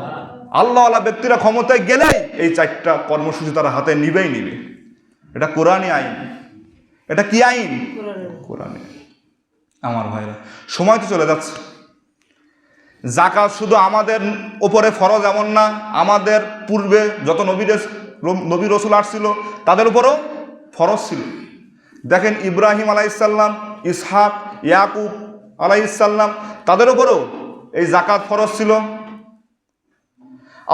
আল্লাহওয়ালা ব্যক্তিরা ক্ষমতায় গেলেই এই 4টা কর্মসূচি তারা হাতে নিবে। এটা কোরআনী আইন। এটা কি আইন? কোরআনী। আমার ভাইরা, সময় তো চলে যাচ্ছে। জাকাত শুধু আমাদের উপরে ফরজ এমন না, আমাদের পূর্বে যত নবী রসুল আসছিল তাদের উপরও ফরজ ছিল। দেখেন ইব্রাহিম আলাইহিসসালাম, ইসহাক, ইয়াকুব আলাইহিসসালাম, তাদের উপরও এই জাকাত ফরজ ছিল।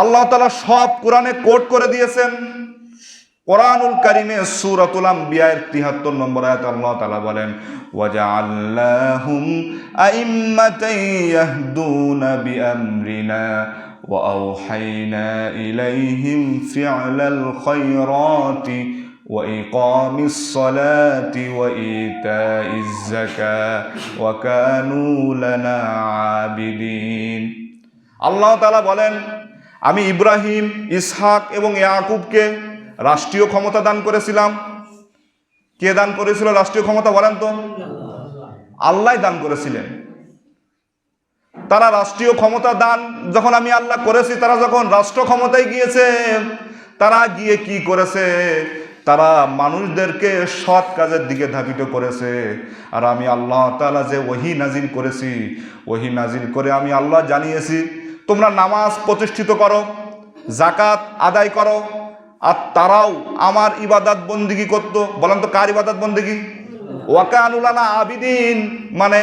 আল্লাহ তাআলা সব কোরআনে কোট করে দিয়েছেন। কোরআনুল কারীমে সূরাতুল আম্বিয়ার 73 নম্বর আয়াতে আল্লাহ তাআলা বলেন ওয়াজআলনাহুম আইম্মাতান ইয়াহদুনা বিআমরিনা ওয়া আওহাইনা ইলাইহিম ফি'লাল খায়রাতি ওয়া ইকামিস সালাতি ওয়া ইতাইজ যাকাতি ওয়া কানু লানা আবিদিন। আল্লাহ তাআলা বলেন আমি ইব্রাহিম, ইসহাক এবং ইয়াকুবকে রাষ্ট্রীয় ক্ষমতা দান করেছিলাম। কে দান করেছিল রাষ্ট্রীয় ক্ষমতা? বলেন তো। আল্লাহ দান করেছিলেন। তারা রাষ্ট্রীয় ক্ষমতা দান যখন আমি আল্লাহ করেছি, তারা যখন রাষ্ট্র ক্ষমতায় গিয়েছে, তারা গিয়ে কি করেছে? তারা মানুষদেরকে সৎ কাজের দিকে ধাবিত করেছে। আর আমি আল্লাহ তাআলা যে ওহী নাজিল করেছি, ওহী নাজিল করে আমি আল্লাহ জানিয়েছি তোমরা নামাজ প্রতিষ্ঠিত করো, জাকাত আদায় করো। আর তারাও আমার ইবাদত বন্দেগী করতো। বলেন তো কার ইবাদত বন্দেগী? ওয়া কানু লানা আবিদিন, মানে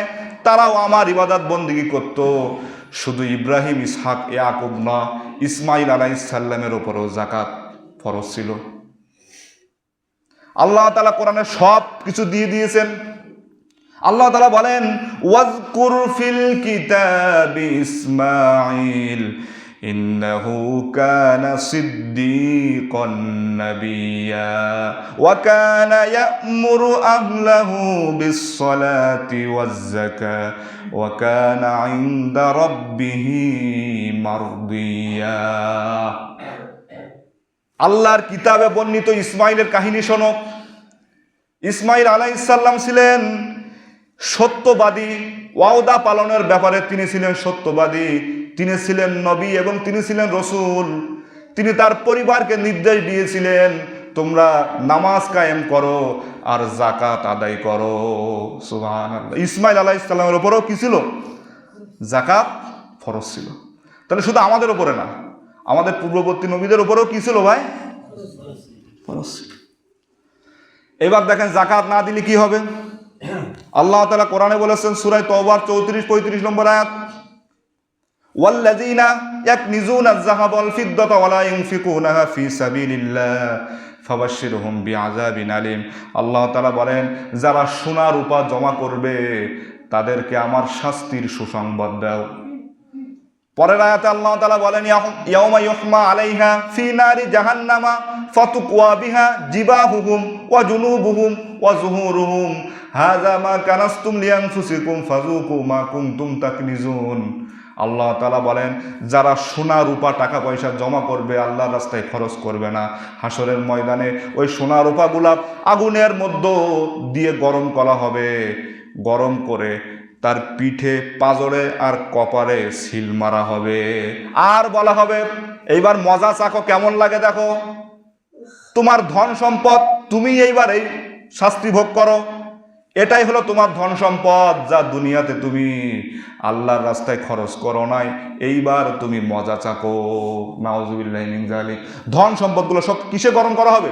তারাও আমার ইবাদত বন্দেগী করতো। শুধু ইব্রাহিম, ইসহাক, ইয়াকুব না, ইসমাইল আলাইহিস সালামের উপরও জাকাত ফরজ ছিল। আল্লাহ তাআলা কোরআনে সব কিছু দিয়ে দিয়েছেন। আল্লাহ তাআলা বলেন ওয়াজকুর ফিল কিতাবি ইসমাঈল ইন্নাহু কানা সিদ্দীকান নাবিয়্যা ওয়া কানা ইয়া'মুরু আহলাহু বিস-সালাতি ওয়াজ-যাকাতি ওয়া কানা 'ইনদা রাব্বিহি মারদিয়্যা। আল্লাহর কিতাবে বর্ণিত ইসমাইলের কাহিনী শোনো। ইসমাইল আলাইহিস সালাম ছিলেন সত্যবাদী। ওয়াদা পালনের ব্যাপারে তিনি ছিলেন সত্যবাদী। তিনি ছিলেন নবী এবং তিনি ছিলেন রসুল। তিনি তার পরিবারকে নির্দেশ দিয়েছিলেন তোমরা নামাজ কায়েম করো আর জাকাত আদায় করো। সুবহানাল্লাহ। ইসমাইল আলাইহিস সালামের উপরেও কি ছিল? জাকাত ফরজ ছিল। তাহলে শুধু আমাদের উপরে না, আমাদের পূর্ববর্তী নবীদের উপরেও কি ছিল ভাই? ফরজ ছিল। এবার দেখেন জাকাত না দিলে কি হবে? আল্লাহ তাআলা কোরআনে বলেছেন সূরা তাওবার 34-35 নম্বর আয়াত ওয়াল্লাযীনা ইয়াকনিজুনা আয-যাহাবা ওয়াল ফিদ্দাতা ওয়া লা ইউনফিকুনাহা ফী সাবিলিল্লাহ ফাবাশশিরহুম বিআযাবিন আলীম। আল্লাহ তাআলা বলেন যারা সোনা রূপা জমা করবে তাদেরকে আমার শাস্তির সুসংবাদ দাও। পরের আয়াতে আল্লাহ তাআলা বলেন, ইয়াউমা ইউহমা আলাইহা ফি নারি জাহান্নামা ফাতুকওয়া বিহা জিবাহুহুম ওয়া জুনুবুহুম ওয়া যুহুরুহুম হাযা মা কানাসতুম লিআনফুসিকুম ফাযুকু মা কুনতুম তাকনিজুন। আল্লাহ তাআলা বলেন, যারা সোনা রূপা টাকা পয়সা জমা করবে, আল্লাহর রাস্তায় খরচ করবে না, হাসরের ময়দানে ওই সোনা রূপাগুলা আগুনের মধ্য দিয়ে গরম করা হবে। গরম করে তার পিঠে, পাজরে আর কপালে সিল মারা হবে। আর বলা হবে, এইবার মজা চাখো, কেমন লাগে দেখো, তোমার ধন সম্পদ, তুমি এইবার এই শাস্তি ভোগ করো। এটাই হলো তোমার ধন সম্পদ, যা দুনিয়াতে তুমি আল্লাহর রাস্তায় খরচ করো নাই, এইবার তুমি মজা চাকো। নাউজুবিল্লাহি মিন যালিক। ধন সম্পদগুলো সব কিসে গরম করা হবে?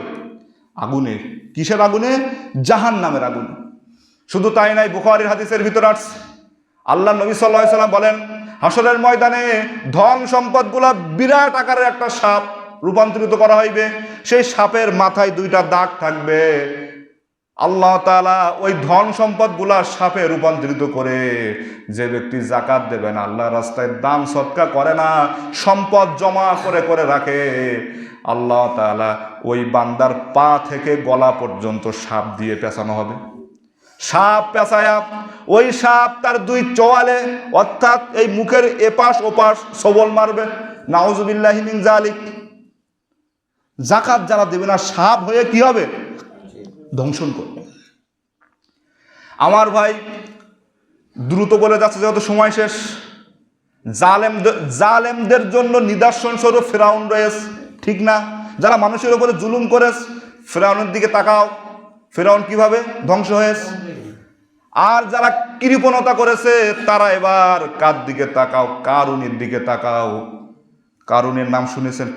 আগুনে। কিসের আগুনে? জাহান্নামের আগুনে। শুধু তাই নাই, বুখারীর হাদিসের ভিতর আসছে, আল্লাহ নবী সাল্লাল্লাহু আলাইহি সাল্লাম বলেন, হাসরের ময়দানে ধন সম্পদগুলা বিরাট আকারের একটা সাপ রূপান্তরিত করা হইবে। সেই সাপের মাথায় 2টা দাগ থাকবে। আল্লাহ তাআলা ওই ধন সম্পদগুলা সাপে রূপান্তরিত করে, যে ব্যক্তি যাকাত দেবে না, আল্লাহর রাস্তায় দান সদকা করে না, সম্পদ জমা করে করে রাখে, আল্লাহ তাআলা ওই বান্দার পা থেকে গলা পর্যন্ত সাপ দিয়ে পেঁচানো হবে। সাপ পেঁচায়া ওই সাপ তার 2 চোয়ালে, অর্থাৎ এই মুখের এপাশ ওপাশ সবল মারবে। নাউজুবিল্লাহি মিন যালিক। যাকাত যারা দেবে না, সাপ হয়ে কি হবে? ধ্বংসন করবে। আমার ভাই, দ্রুত বলে যাচ্ছে যেহেতু সময় শেষ। জালেমদের জন্য নিদর্শন স্বরূপ ফিরাউন রয়েছে, ঠিক না? যারা মানুষের উপরে জুলুম করেছে, ফিরাউনের দিকে তাকাও, ফিরাউন কিভাবে ধ্বংস হয়েছে। আর যারা কৃপণতা করেছে, তারা এবার কার দিকে তাকাও? কারুনের দিকে তাকাও। কারুনের নাম শুনেছেন?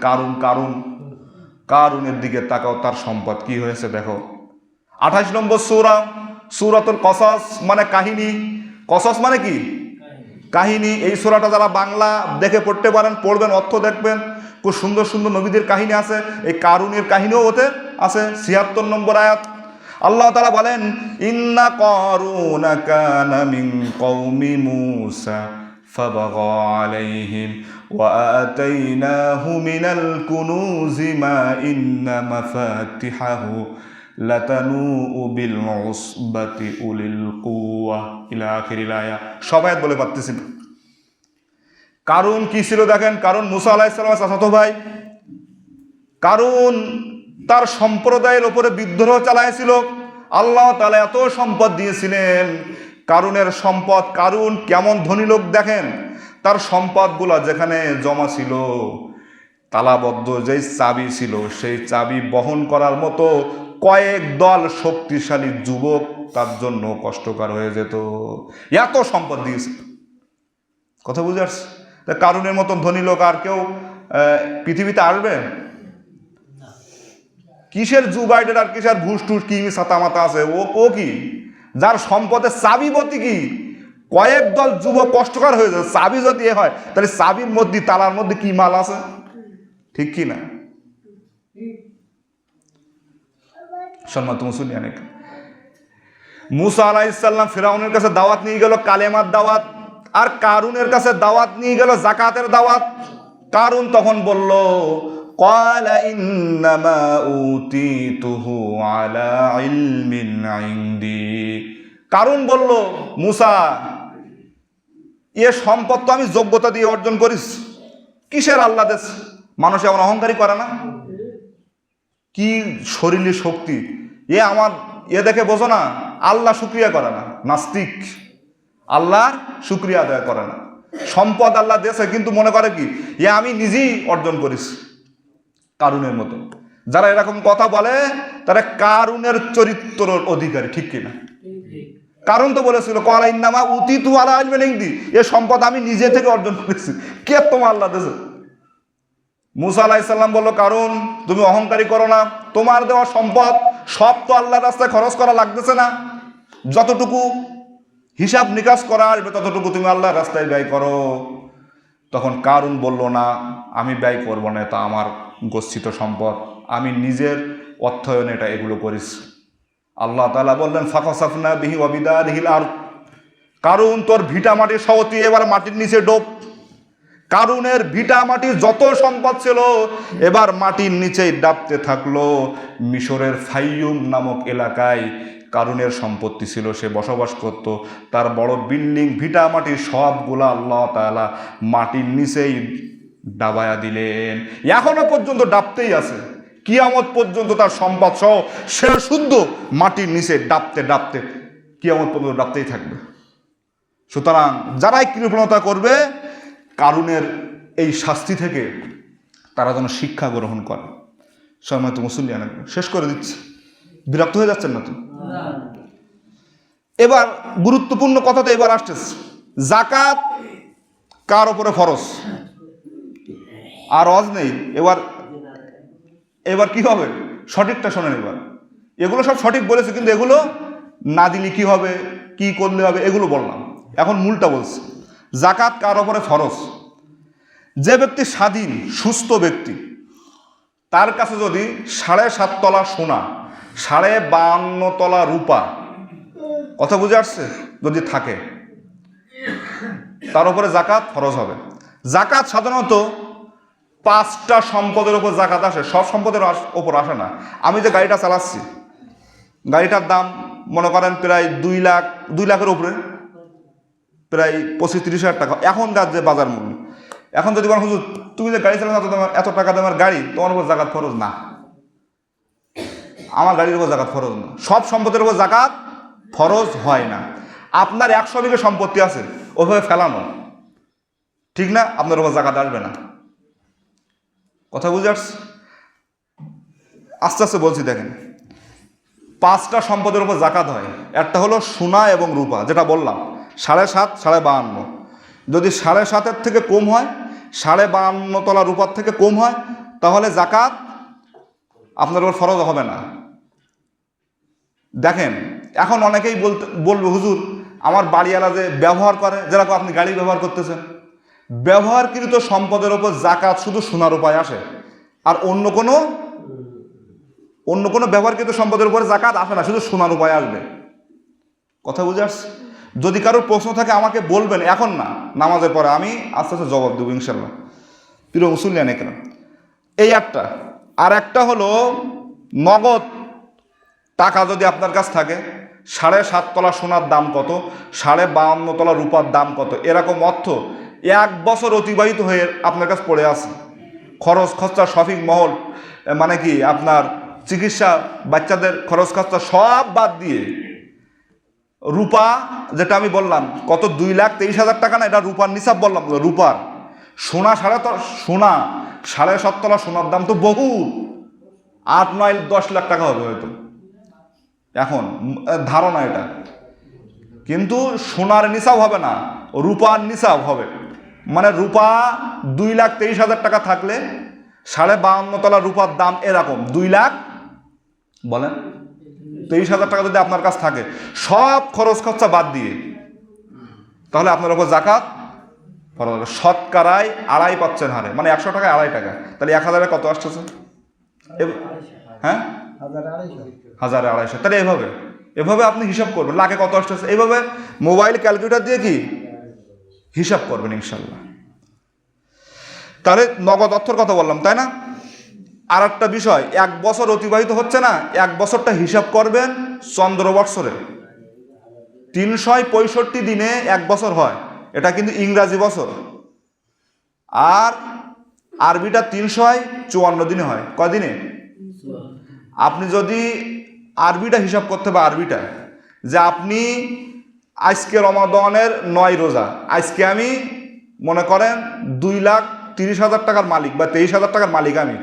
কারুনের দিকে তাকাও, তার সম্পদ কি হয়েছে দেখো। 28 নম্বর সূরা, সূরাতুল কসস, মানে কাহিনী। কসস মানে কি? কাহিনী। এই সূরাটা যারা বাংলা দেখে পড়তে পারেন, পড়বেন, অর্থ দেখবেন, খুব সুন্দর সুন্দর নবীদের কাহিনী আছে। এই কারুনের কাহিনীও ওতে আছে। 76 নম্বর আয়াত, আল্লাহ তাআলা বলেন, ইন্না কারুনা কানা মিন কওমি মূসা ফাবাগা আলাইহিম ওয়া আতাইনাহু মিনাল কুনুজি মা ইন্না মাফাতিহাহু লাতানূউ বিল উসবাতি উলিল কুওয়া ইলা আখিরিল আয়া। সব আয়াত বলে পারতেছি না। কারুন কি ছিল দেখেন। কারুন মুসা আলাইহিস সালামের চাচাতো ভাই। কারুন তার সম্প্রদায়ের উপরে বিদ্রোহ চালাইছিল। আল্লাহ তাআলা এত সম্পদ দিয়েছিলেন। কারুনের সম্পদ, কারুন কেমন ধনী লোক দেখেন, তার সম্পদগুলা যেখানে জমা ছিল, তালাবদ্ধ যেই চাবি ছিল, সেই চাবি বহন করার মতো কয়েক দল শক্তিশালী যুবক তার জন্য কষ্টকর হয়ে যেত। এত সম্পদ দিয়েছে। কথা বুঝে আসছে? কারুনের মতন ধনী লোক আর কেউ পৃথিবীতে আসবে? কিসের জুবাইডের আর কিসের ঘুষ টুস কি ছাতা মাতা আছে, ও কি? যার সম্পদের চাবিবতী কি কয়েক দল যুবক কষ্টকর হয়ে যায়। চাবি যদি এ হয়, তাহলে চাবির মধ্যে, তালার মধ্যে কি মাল আছে, ঠিক কি না? সম্মানিত মুসলিম, মুসা আলাইহিস সালাম ফিরাউনের কাছে দাওয়াত নিয়ে গেল, কালেমার দাওয়াত, আর কারুনের কাছে দাওয়াত নিয়ে গেল জাকাতের দাওয়াত। কারুন তখন বলল, ক্বালা ইন্নামা উতিতুহু আলা ইলমিন ইনদি। কারুন বলল, মুসা, এ সম্পদ তো আমি যোগ্যতা দিয়ে অর্জন করিস। কিসের আল্লাহ দেশ? মানুষ এমন অহংকারী করে না? কি শরীরে শক্তি, এ আমার, এ দেখে বোঝো না আল্লাহ শুকরিয়া করে না, নাস্তিক, আল্লাহর শুকরিয়া আদায় করে না। সম্পদ আল্লাহ দেশে, কিন্তু মনে করে কি এ আমি নিজেই অর্জন করিস। কারুনের মতো যারা এরকম কথা বলে, তারা কারুনের চরিত্রের অধিকারী, ঠিক কিনা? কারণ তো বলেছিল, ক্বালা ইন্নামা উতিতু আলা ইলমিন ইনদি, এ সম্পদ আমি নিজে থেকে অর্জন করেছি, কে তোমার আল্লাহ দেশে? মুসা আলাইহিস সালাম বলল, কারণ তুমি অহংকারী করো না, তোমার দেওয়া সম্পদ সব তো আল্লাহর রাস্তায় খরচ করা লাগতেছে না, যতটুকু হিসাব নিকাশ করা আসবে ততটুকু তুমি আল্লাহর রাস্তায় ব্যয় করো। তখন কারুন বলল, না, আমি ব্যয় করবো না, তা আমার গচ্ছিত সম্পদ, আমি নিজের অর্থায়নে এটা এগুলো করিস। আল্লাহ তাআলা বললেন, ফাখাসাফনা বিহি ওয়া বিদারিহিল আরদ। কারণ তোর ভিটা মাটি সহ তুই এবার মাটির নিচে ডোব। কারুনের ভিটা মাটি যত সম্পদ ছিল এবার মাটির নিচেই ডাবতে থাকলো। মিশরের ফাইয়ুম নামক এলাকায় কারুনের সম্পত্তি ছিল, সে বসবাস করত। তার বড় বিল্ডিং ভিটা মাটি সবগুলা আল্লাহ তাআলা মাটির নিচেই ডাবায়া দিলেন। এখনো পর্যন্ত ডাবতেই আছে, কিয়ামত পর্যন্ত তার সম্পদ সহ সে শুদ্ধ মাটির নিচে ডাবতে ডাবতে কিয়ামত পর্যন্ত ডাবতেই থাকবে। সুতরাং যারাই কৃপণতা করবে কারুনের এই শাস্তি থেকে তারা যেন শিক্ষা গ্রহণ করে। সময় তো মুসল্লিয়ান শেষ করে দিচ্ছে, বিরক্ত হয়ে যাচ্ছেন না তো? এবার গুরুত্বপূর্ণ কথা তো এবার আসতেছে, যাকাত কার উপরে ফরজ? আর অজ নেই। এবার কি হবে? সঠিকটা শোনেন। এবার এগুলো সব সঠিক বলেছে, কিন্তু এগুলো না দিলে কি হবে, কি করলে হবে, এগুলো বললাম। এখন মূলটা বলছে, যাকাত কার উপরে ফরজ? যে ব্যক্তি স্বাধীন সুস্থ ব্যক্তি, তার কাছে যদি 7.5 তলা সোনা, 52.5 তলা রূপা, কথা বুঝে আসছে, যদি থাকে তার উপরে যাকাত ফরজ হবে। যাকাত সাধারণত 5টা সম্পদের উপর যাকাত আসে, সব সম্পদের ওপর আসে না। আমি যে গাড়িটা চালাচ্ছি, গাড়িটার দাম মনে করেন প্রায় 2 লাখের উপরে, প্রায় 25-30 হাজার টাকা এখনকার যে বাজার মূল্য। এখন যদি বলেন হুজুর তুমি যে গাড়ি চালানো এত টাকা দামের গাড়ি, তোমার উপর যাকাত ফরজ না। আমার গাড়ির উপর যাকাত ফরজ না। সব সম্পদের উপর যাকাত ফরজ হয় না। আপনার 100 বিঘা সম্পত্তি আছে, ওভাবে ফেলানো ঠিক না, আপনার উপর যাকাত আসবে না। কথা বুঝে আসছে? আস্তে আস্তে বলছি, দেখেন 5টা সম্পদের উপর যাকাত হয়। একটা হলো সোনা এবং রূপা, যেটা বললাম 7.5 52.5। যদি 7.5-এর থেকে কম হয়, 52.5 তলা রূপার থেকে কম হয়, তাহলে যাকাত আপনার উপর ফরজ হবে না। দেখেন এখন অনেকেই বলবে হুজুর আমার বাড়িওয়ালা যে ব্যবহার করে, যেরকম আপনি গাড়ি ব্যবহার করতেছেন, ব্যবহারকৃত সম্পদের উপর যাকাত শুধু সোনা রূপায় আসে, আর অন্য কোনো ব্যবহারকৃত সম্পদের উপর যাকাত আসে না, শুধু সোনা রূপায় আসবে। কথা বুঝে আসছে? যদি কারোর প্রশ্ন থাকে আমাকে বলবেন, এখন না, নামাজের পরে আমি আস্তে আস্তে জবাব দেবো ইনশাল্লাহ। প্রিয় মুসল্লিয়ান কেন, এই একটা। আর একটা হলো নগদ টাকা যদি আপনার কাছ থাকে, 7.5 তলা সোনার দাম কত, 52.5 তলা রূপার দাম কত, এরকম অর্থ 1 বছর অতিবাহিত হয়ে আপনার কাছে পড়ে আছে, খরচ খরচা শপিং মহল, মানে কি আপনার চিকিৎসা, বাচ্চাদের খরচ খরচা সব বাদ দিয়ে রূপা, যেটা আমি বললাম কত 2,23,000 টাকা না, এটা রূপার নিসাব বললাম, রূপার। সোনা 7.5 তলা সোনার দাম তো বহু, 8-9-10 লাখ টাকা হবে হয়তো এখন, ধারণা এটা। কিন্তু সোনার নিসাব হবে না, রূপার নিসাব হবে। মানে রূপা 2,23,000 টাকা থাকলে 52.5 তলা রূপার দাম এরকম 2 লাখ, বলেন 23,000 টাকা যদি আপনার কাছে থাকে, সব খরচ খরচা বাদ দিয়ে, তাহলে আপনার উপর যাকাত ফরজ হবে। শতকরায় 2.5 পাচ্ছেন হারে, মানে 100 টাকায় 2.5 টাকা, তাহলে 1000-এ কত আসতেছে? হ্যাঁ, 1,200। তাহলে এভাবে আপনি হিসাব করবেন, লাখে কত আসতেছে, এইভাবে মোবাইল ক্যালকুলেটর দিয়ে কি হিসাব করবেন ইনশাল্লাহ। তাহলে নগদ অর্থের কথা বললাম, তাই না? আর একটা বিষয়, 1 বছর অতিবাহিত হচ্ছে না, 1 বছরটা হিসাব করবেন চন্দ্র বৎসরে। 365 দিনে 1 বছর হয়, এটা কিন্তু ইংরাজি বছর। আর আরবিটা 354 দিনে হয়। কদিনে? আপনি যদি আরবিটা হিসাব করতে হবে, আরবিটা যে আপনি আজকে রমাদানের 9 রোজা, আজকে আমি মনে করেন 2,30,000 টাকার মালিক বা 23,000 টাকার মালিক, আমি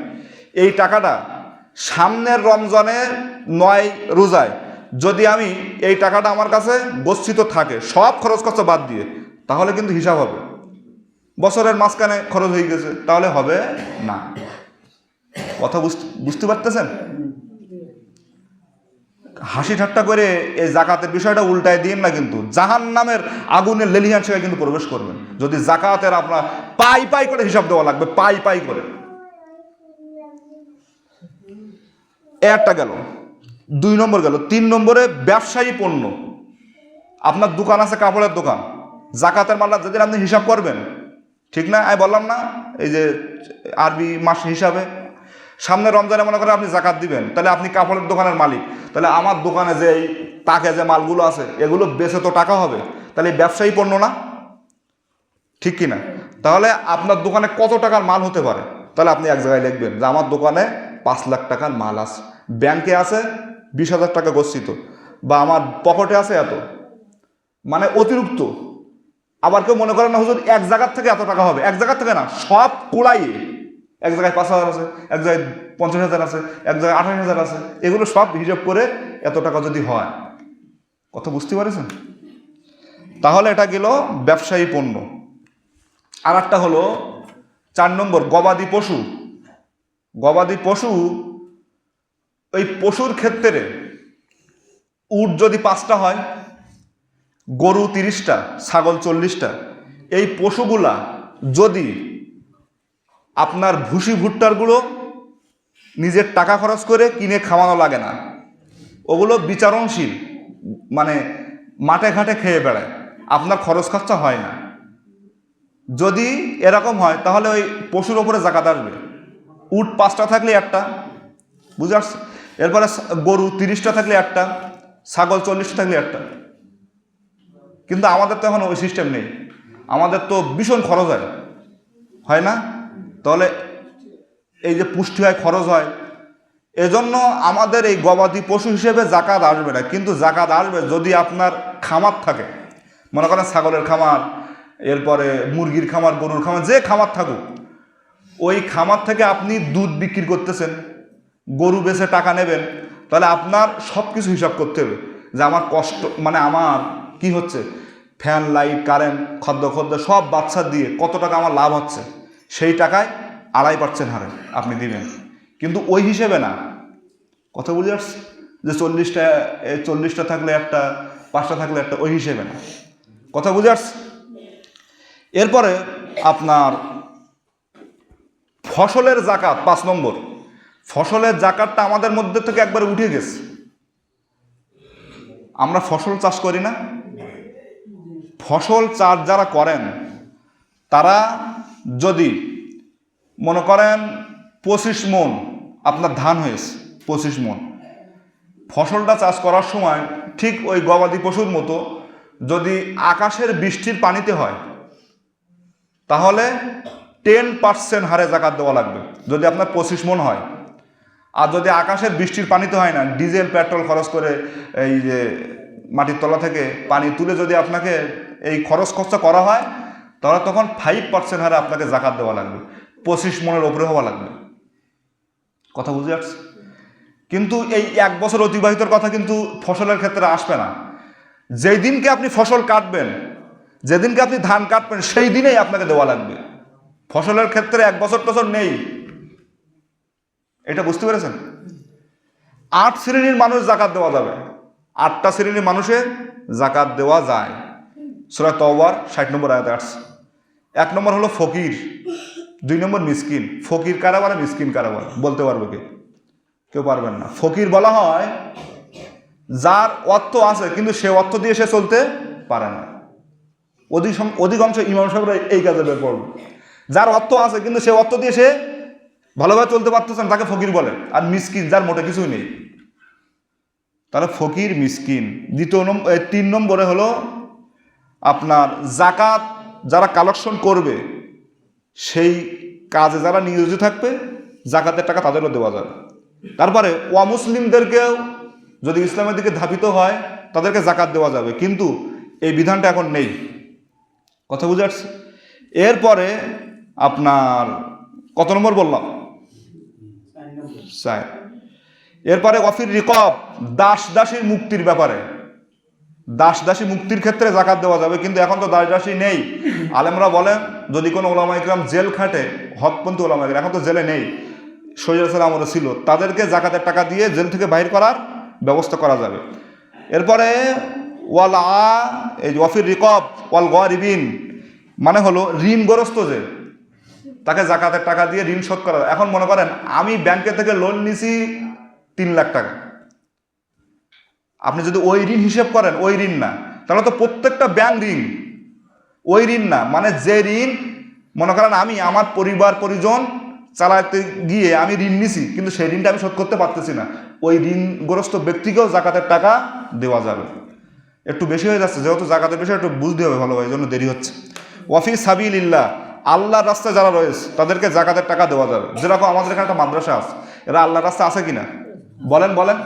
এই টাকাটা সামনের রমজানের 9 রোজায় যদি আমি এই টাকাটা আমার কাছে গচ্ছিত থাকে সব খরচ খরচা বাদ দিয়ে, তাহলে কিন্তু হিসাব হবে। বছরের মাঝখানে খরচ হয়ে গেছে, তাহলে হবে না। কথা বুঝতে পারতেছেন? হাসি ঠাট্টা করে এই যাকাতের বিষয়টা উল্টায় দিন না, কিন্তু জাহান্নামের আগুনের লেলিহান সেখানে কিন্তু প্রবেশ করবেন যদি যাকাতের আপনার পাই করে হিসাব দেওয়া লাগবে, পাই করে। একটা গেল, 2 নম্বর গেল। 3 নম্বরে ব্যবসায়ী পণ্য। আপনার দোকান আছে কাপড়ের দোকান, জাকাতের মাল যেদিন আপনি হিসাব করবেন, ঠিক না? আমি বললাম না এই যে আরবি মাস হিসাবে সামনে রমজানে মনে করেন আপনি জাকাত দিবেন, তাহলে আপনি কাপড়ের দোকানের মালিক, তাহলে আমার দোকানে যে এই তাকে যে মালগুলো আছে এগুলো বেচে তো টাকা হবে, তাহলে এই ব্যবসায়ী পণ্য না, ঠিক কিনা? তাহলে আপনার দোকানে কত টাকার মাল হতে পারে, তাহলে আপনি এক জায়গায় লিখবেন যে আমার দোকানে 5 লাখ টাকার মাল আছে, ব্যাংকে আছে 20,000 টাকা গচ্ছিত, বা আমার পকেটে আছে এত, মানে অতিরিক্ত। আবার কেউ মনে করেন না হুজুর এক জায়গার থেকে এত টাকা হবে, এক জায়গার থেকে না, সব কুড়াইয়ে এক জায়গায় 5,000 আছে, এক জায়গায় 50,000 আছে, এক জায়গায় 28,000 আছে, এগুলো সব হিসাব করে এত টাকা যদি হয়, কথা বুঝতে পারছেন? তাহলে এটা গেল ব্যবসায়ী পণ্য। আর একটা হলো 4 নম্বর গবাদি পশু। গবাদি পশু, ওই পশুর ক্ষেত্রে উট যদি 5টা হয়, গরু 30টা, ছাগল 40টা, এই পশুগুলা যদি আপনার ভুসি ভুট্টার গুঁড়ো নিজের টাকা খরচ করে কিনে খাওয়ানো লাগে না, ওগুলো বিচারণশীল, মানে মাঠে ঘাটে খেয়ে বেড়ায়, আপনার খরচ খরচা হয় না। যদি এরকম হয় তাহলে ওই পশুর ওপরে জাকাত আসবে। উট 5টা থাকলে একটা, বুঝে আসছে? এরপরে গরু 30টা থাকলে একটা, ছাগল 40টা থাকলে একটা। কিন্তু আমাদের তো এখন ওই সিস্টেম নেই, আমাদের তো ভীষণ খরচ হয় না? তাহলে এই যে পুষ্টি হয়, খরচ হয়, এজন্য আমাদের এই গবাদি পশু হিসেবে জাকাত আসবে না। কিন্তু জাকাত আসবে যদি আপনার খামার থাকে, মনে করেন ছাগলের খামার, এরপরে মুরগির খামার, গরুর খামার, যে খামার থাকুক, ওই খামার থেকে আপনি দুধ বিক্রি করতেছেন, গরু বেচে টাকা নেবেন, তাহলে আপনার সব কিছু হিসাব করতে হবে যে আমার কষ্ট, মানে আমার কি হচ্ছে, ফ্যান, লাইট, কারেন্ট, খাদ্য সব বাচ্চা দিয়ে কত টাকা আমার লাভ হচ্ছে, সেই টাকায় 2.5% হারে আপনি দিবেন। কিন্তু ওই হিসেবে না, কথা বুঝে আসছে? যে 40টা থাকলে একটা, 5টা থাকলে একটা, ওই হিসেবে না, কথা বুঝে আসছে? এরপরে আপনার ফসলের জাকাত 5 নম্বর। ফসলের জাকাতটা আমাদের মধ্যে থেকে একবারে উঠে গেছে। আমরা ফসল চাষ করি না, ফসল চাষ যারা করেন তারা যদি মনে করেন 25 মণ আপনার ধান হয়েছে, 25 মণ, ফসলটা চাষ করার সময় ঠিক ওই গবাদি পশুর মতো যদি আকাশের বৃষ্টির পানিতে হয় তাহলে 10% হারে জাকাত দেওয়া লাগবে যদি আপনার 25 মণ হয়। আর যদি আকাশের বৃষ্টির পানিতে হয় না, ডিজেল পেট্রোল খরচ করে এই যে মাটির তলা থেকে পানি তুলে যদি আপনাকে এই খরচ খরচা করা হয়, তাহলে তখন 5% হারে আপনাকে জাকাত দেওয়া লাগবে, 25 মণের ওপরে হওয়া লাগবে, কথা বুঝে আসছে? কিন্তু এই 1 বছর অতিবাহিতর কথা কিন্তু ফসলের ক্ষেত্রে আসবে না। যেই দিনকে আপনি ফসল কাটবেন, যেদিনকে আপনি ধান কাটবেন, সেই দিনেই আপনাকে দেওয়া লাগবে। ফসলের ক্ষেত্রে 1 বছর টছর নেই, এটা বুঝতে পেরেছেন? 8 শ্রেণীর মানুষ জাকাত দেওয়া যাবে, 8টা শ্রেণীর মানুষে জাকাত দেওয়া যায়। সূরা তাওবার 60 নম্বর আয়াতে আসছে। 1 নম্বর হলো ফকির, 2 নম্বর মিসকিন। ফকির কারা বলে, মিসকিন কারা বলে বলতে পারবে কে? কেউ পারবেন না। ফকির বলা হয় যার অর্থ আছে কিন্তু সে অর্থ দিয়ে সে চলতে পারে না। অধিকাংশ ইমাম সাহেবরা এই কাজে বের পড়বে। যার অর্থ আছে কিন্তু সে অর্থ দিয়ে সে ভালোভাবে চলতে পারতেছেন, তাকে ফকির বলে। আর মিসকিন যার মোটে কিছুই নেই, তাহলে ফকির, মিসকিন। 3 নম্বরে হলো আপনার জাকাত যারা কালেকশন করবে, সেই কাজে যারা নিয়োজিত থাকবে, জাকাতের টাকা তাদেরও দেওয়া যাবে। তারপরে অমুসলিমদেরকেও যদি ইসলামের দিকে ধাবিত হয় তাদেরকে জাকাত দেওয়া যাবে, কিন্তু এই বিধানটা এখন নেই, কথা বুঝে আসছে? এরপরে আপনার কত নম্বর বললাম? 4। এরপরে ওয়াফির রিকব, দাস দাসীর মুক্তির ব্যাপারে, দাস দাসী মুক্তির ক্ষেত্রে জাকাত দেওয়া যাবে, কিন্তু এখন তো দাস দাসী নেই। আলেমরা বলেন যদি কোনো ওলামা ইকরাম জেল খাটে, হকপন্থী ওলামা ইকরাম, এখন তো জেলে নেই, শরীয়তের আমলে ছিল, তাদেরকে জাকাতের টাকা দিয়ে জেল থেকে বাহির করার ব্যবস্থা করা যাবে। এরপরে এই ওয়াফির রিকব ওয়াল গরিবিন, মানে হলো ঋণগ্রস্ত, যে তাকে জাকাতের টাকা দিয়ে ঋণ শোধ করা। এখন মনে করেন আমি ব্যাংকে থেকে লোন নিছি 3 লাখ টাকা, আপনি যদি ওই ঋণ হিসেব করেন, ওই ঋণ না, তাহলে তো প্রত্যেকটা ব্যাংক ঋণ, ওই ঋণ না, মানে যে ঋণ মনে করেন আমি আমার পরিবার পরিজন চালাতে গিয়ে আমি ঋণ নিছি, কিন্তু সেই ঋণটা আমি শোধ করতে পারতেছি না, ওই ঋণগ্রস্ত ব্যক্তিকেও জাকাতের টাকা দেওয়া যাবে। একটু বেশি হয়ে যাচ্ছে, যেহেতু জাকাতের বিষয় একটু বুঝতে হবে ভালোভাবে, এই জন্য দেরি হচ্ছে। ওয়াফি সাবিলিল্লাহ, আল্লাহর রাস্তায় যারা রয়েছে তাদেরকে জাকাতের টাকা দেওয়া যাবে। যেরকম আমাদের এখানে একটা মাদ্রাসা আছে, এরা আল্লাহর রাস্তা আছে কিনা বলেন বলেন?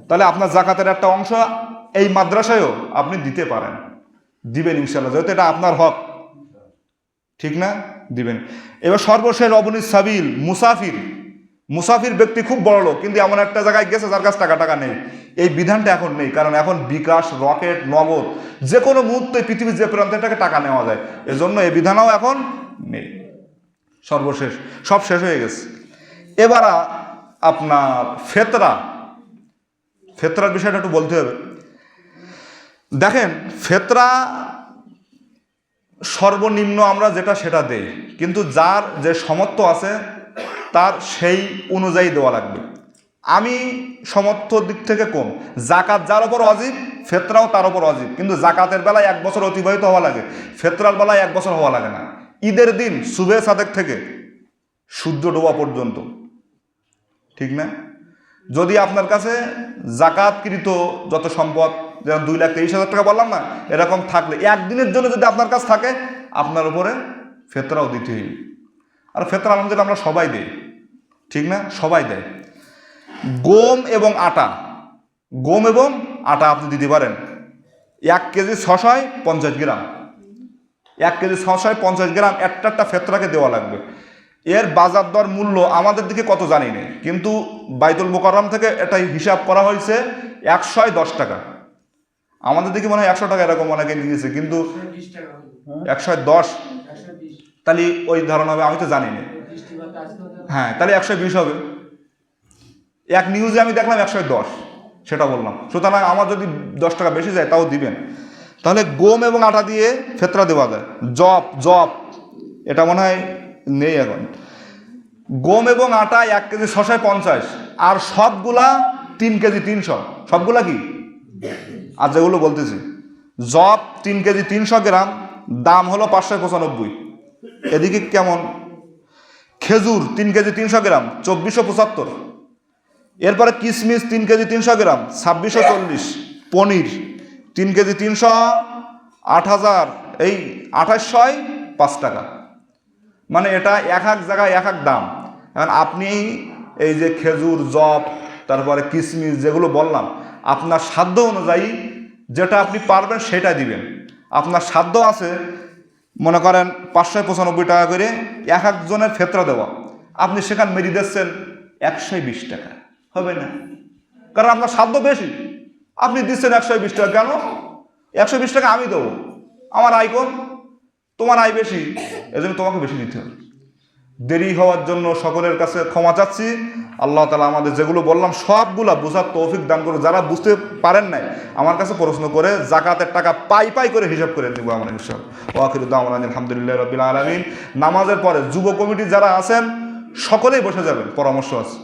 তাহলে আপনার জাকাতের একটা অংশ এই মাদ্রাসায়ও আপনি দিতে পারেন, দিবেন ইনশাল্লাহ, যেহেতু এটা আপনার হক, ঠিক না? দিবেন। এবার সর্বশেষ অবনীত সাবিল, মুসাফির। মুসাফির ব্যক্তি খুব বড় লোক, কিন্তু এমন একটা জায়গায় গেছে যার কাছে টাকা নেই, এই বিধানটা এখন নেই, কারণ এখন বিকাশ, রকেট, নগদ যে কোনো মুহূর্তে পৃথিবীর যে প্রান্তের টাকা নেওয়া যায়, এজন্য এই বিধানও এখন নেই। সর্বশেষ, সব শেষ হয়ে গেছে। এবার আপনার ফেতরার বিষয়টা একটু বলতে হবে। দেখেন, ফেতরা সর্বনিম্ন আমরা যেটা সেটা দেই, কিন্তু যার যে সামর্থ্য আছে তার সেই অনুযায়ী দেওয়া লাগবে। আমি সামর্থ্য দিক থেকে কম, জাকাত যার ওপর ওয়াজিব ফেতরাও তার ওপর ওয়াজিব, কিন্তু জাকাতের বেলায় 1 বছর অতিবাহিত হওয়া লাগে, ফেতরার বেলায় 1 বছর হওয়া লাগে না। ঈদের দিন সুবে সাদেক থেকে সূর্য ডোবা পর্যন্ত, ঠিক না? যদি আপনার কাছে জাকাতকৃত যত সম্পদ, যেমন 2,23,000 টাকা বললাম না, এরকম থাকলে একদিনের জন্য যদি আপনার কাছে থাকে, আপনার উপরে ফেতরাও দিতে হইবে। আর ফেতরা আলহামদুলিল্লাহ আমরা সবাই দেই, ঠিক না? সবাই দেয়। গম এবং আটা আপনি দিতে পারেন 1 কেজি 650 গ্রাম, 1 কেজি 650 গ্রাম একটা ফেতরাকে দেওয়া লাগবে। এর বাজার দর মূল্য আমাদের দিকে কত জানি না, কিন্তু বাইতুল মুকাররম থেকে এটাই হিসাব করা হয়েছে 110 টাকা। আমাদের দিকে মনে হয় 100 টাকা এরকম অনেকে নিয়েছে, কিন্তু 110, তাহলে ওই ধারণা হবে, আমি তো জানি না। হ্যাঁ, তাহলে 120 হবে। এক নিউজে আমি দেখলাম 110, সেটা বললাম। সুতরাং আমার যদি 10 টাকা বেশি যায় তাও দিবেন। তাহলে গম এবং আটা দিয়ে ফেতরা দেওয়া যায়। জব এটা মনে হয় নেই এখন। গম এবং আটা 1 কেজি 650, আর সবগুলা 3 কেজি 300। সবগুলা কি? আর যেগুলো বলতেছি, জব 3 কেজি 300 গ্রাম, দাম হলো 595। এদিকে কেমন? খেজুর 3 কেজি 300 গ্রাম 2475। এরপরে কিশমিশ 3 কেজি 300 গ্রাম 2640। পনির 3 কেজি 300 8000, এই 2805 টাকা। মানে এটা এক জায়গায় এক দাম। এখন আপনি এই যে খেজুর, জব, তারপরে কিশমিশ যেগুলো বললাম, আপনার সাধ্য অনুযায়ী যেটা আপনি পারবেন সেটা দিবেন। আপনার সাধ্য আছে মনে করেন 595 টাকা করে এক একজনের ফেতরা দেওয়া, আপনি সেখানে মেরি দিচ্ছেন 120 টাকা, হবে না? কারণ আপনার সাধ্য বেশি, আপনি দিচ্ছেন 120 টাকা। কেন 120 টাকা আমি দেবো? আমার আয় কম, তোমার আয় বেশি, এজন্য তোমাকে বেশি দিতে হবে। দেরি হওয়ার জন্য সকলের কাছে ক্ষমা চাচ্ছি। আল্লাহ তাআলা আমাদের যেগুলো বললাম সবগুলা বোঝার তৌফিক দান করুন। যারা বুঝতে পারেন নাই আমার কাছে প্রশ্ন করে জাকাতের টাকা পাই করে হিসাব করে দিব আমরা ইনশাআল্লাহ। ওয়া আখিরু দাওয়ানা আলহামদুলিল্লাহি রাব্বিল আলামিন। নামাজের পরে যুব কমিটি যারা আছেন সকলেই বসে যাবেন, পরামর্শ আছে।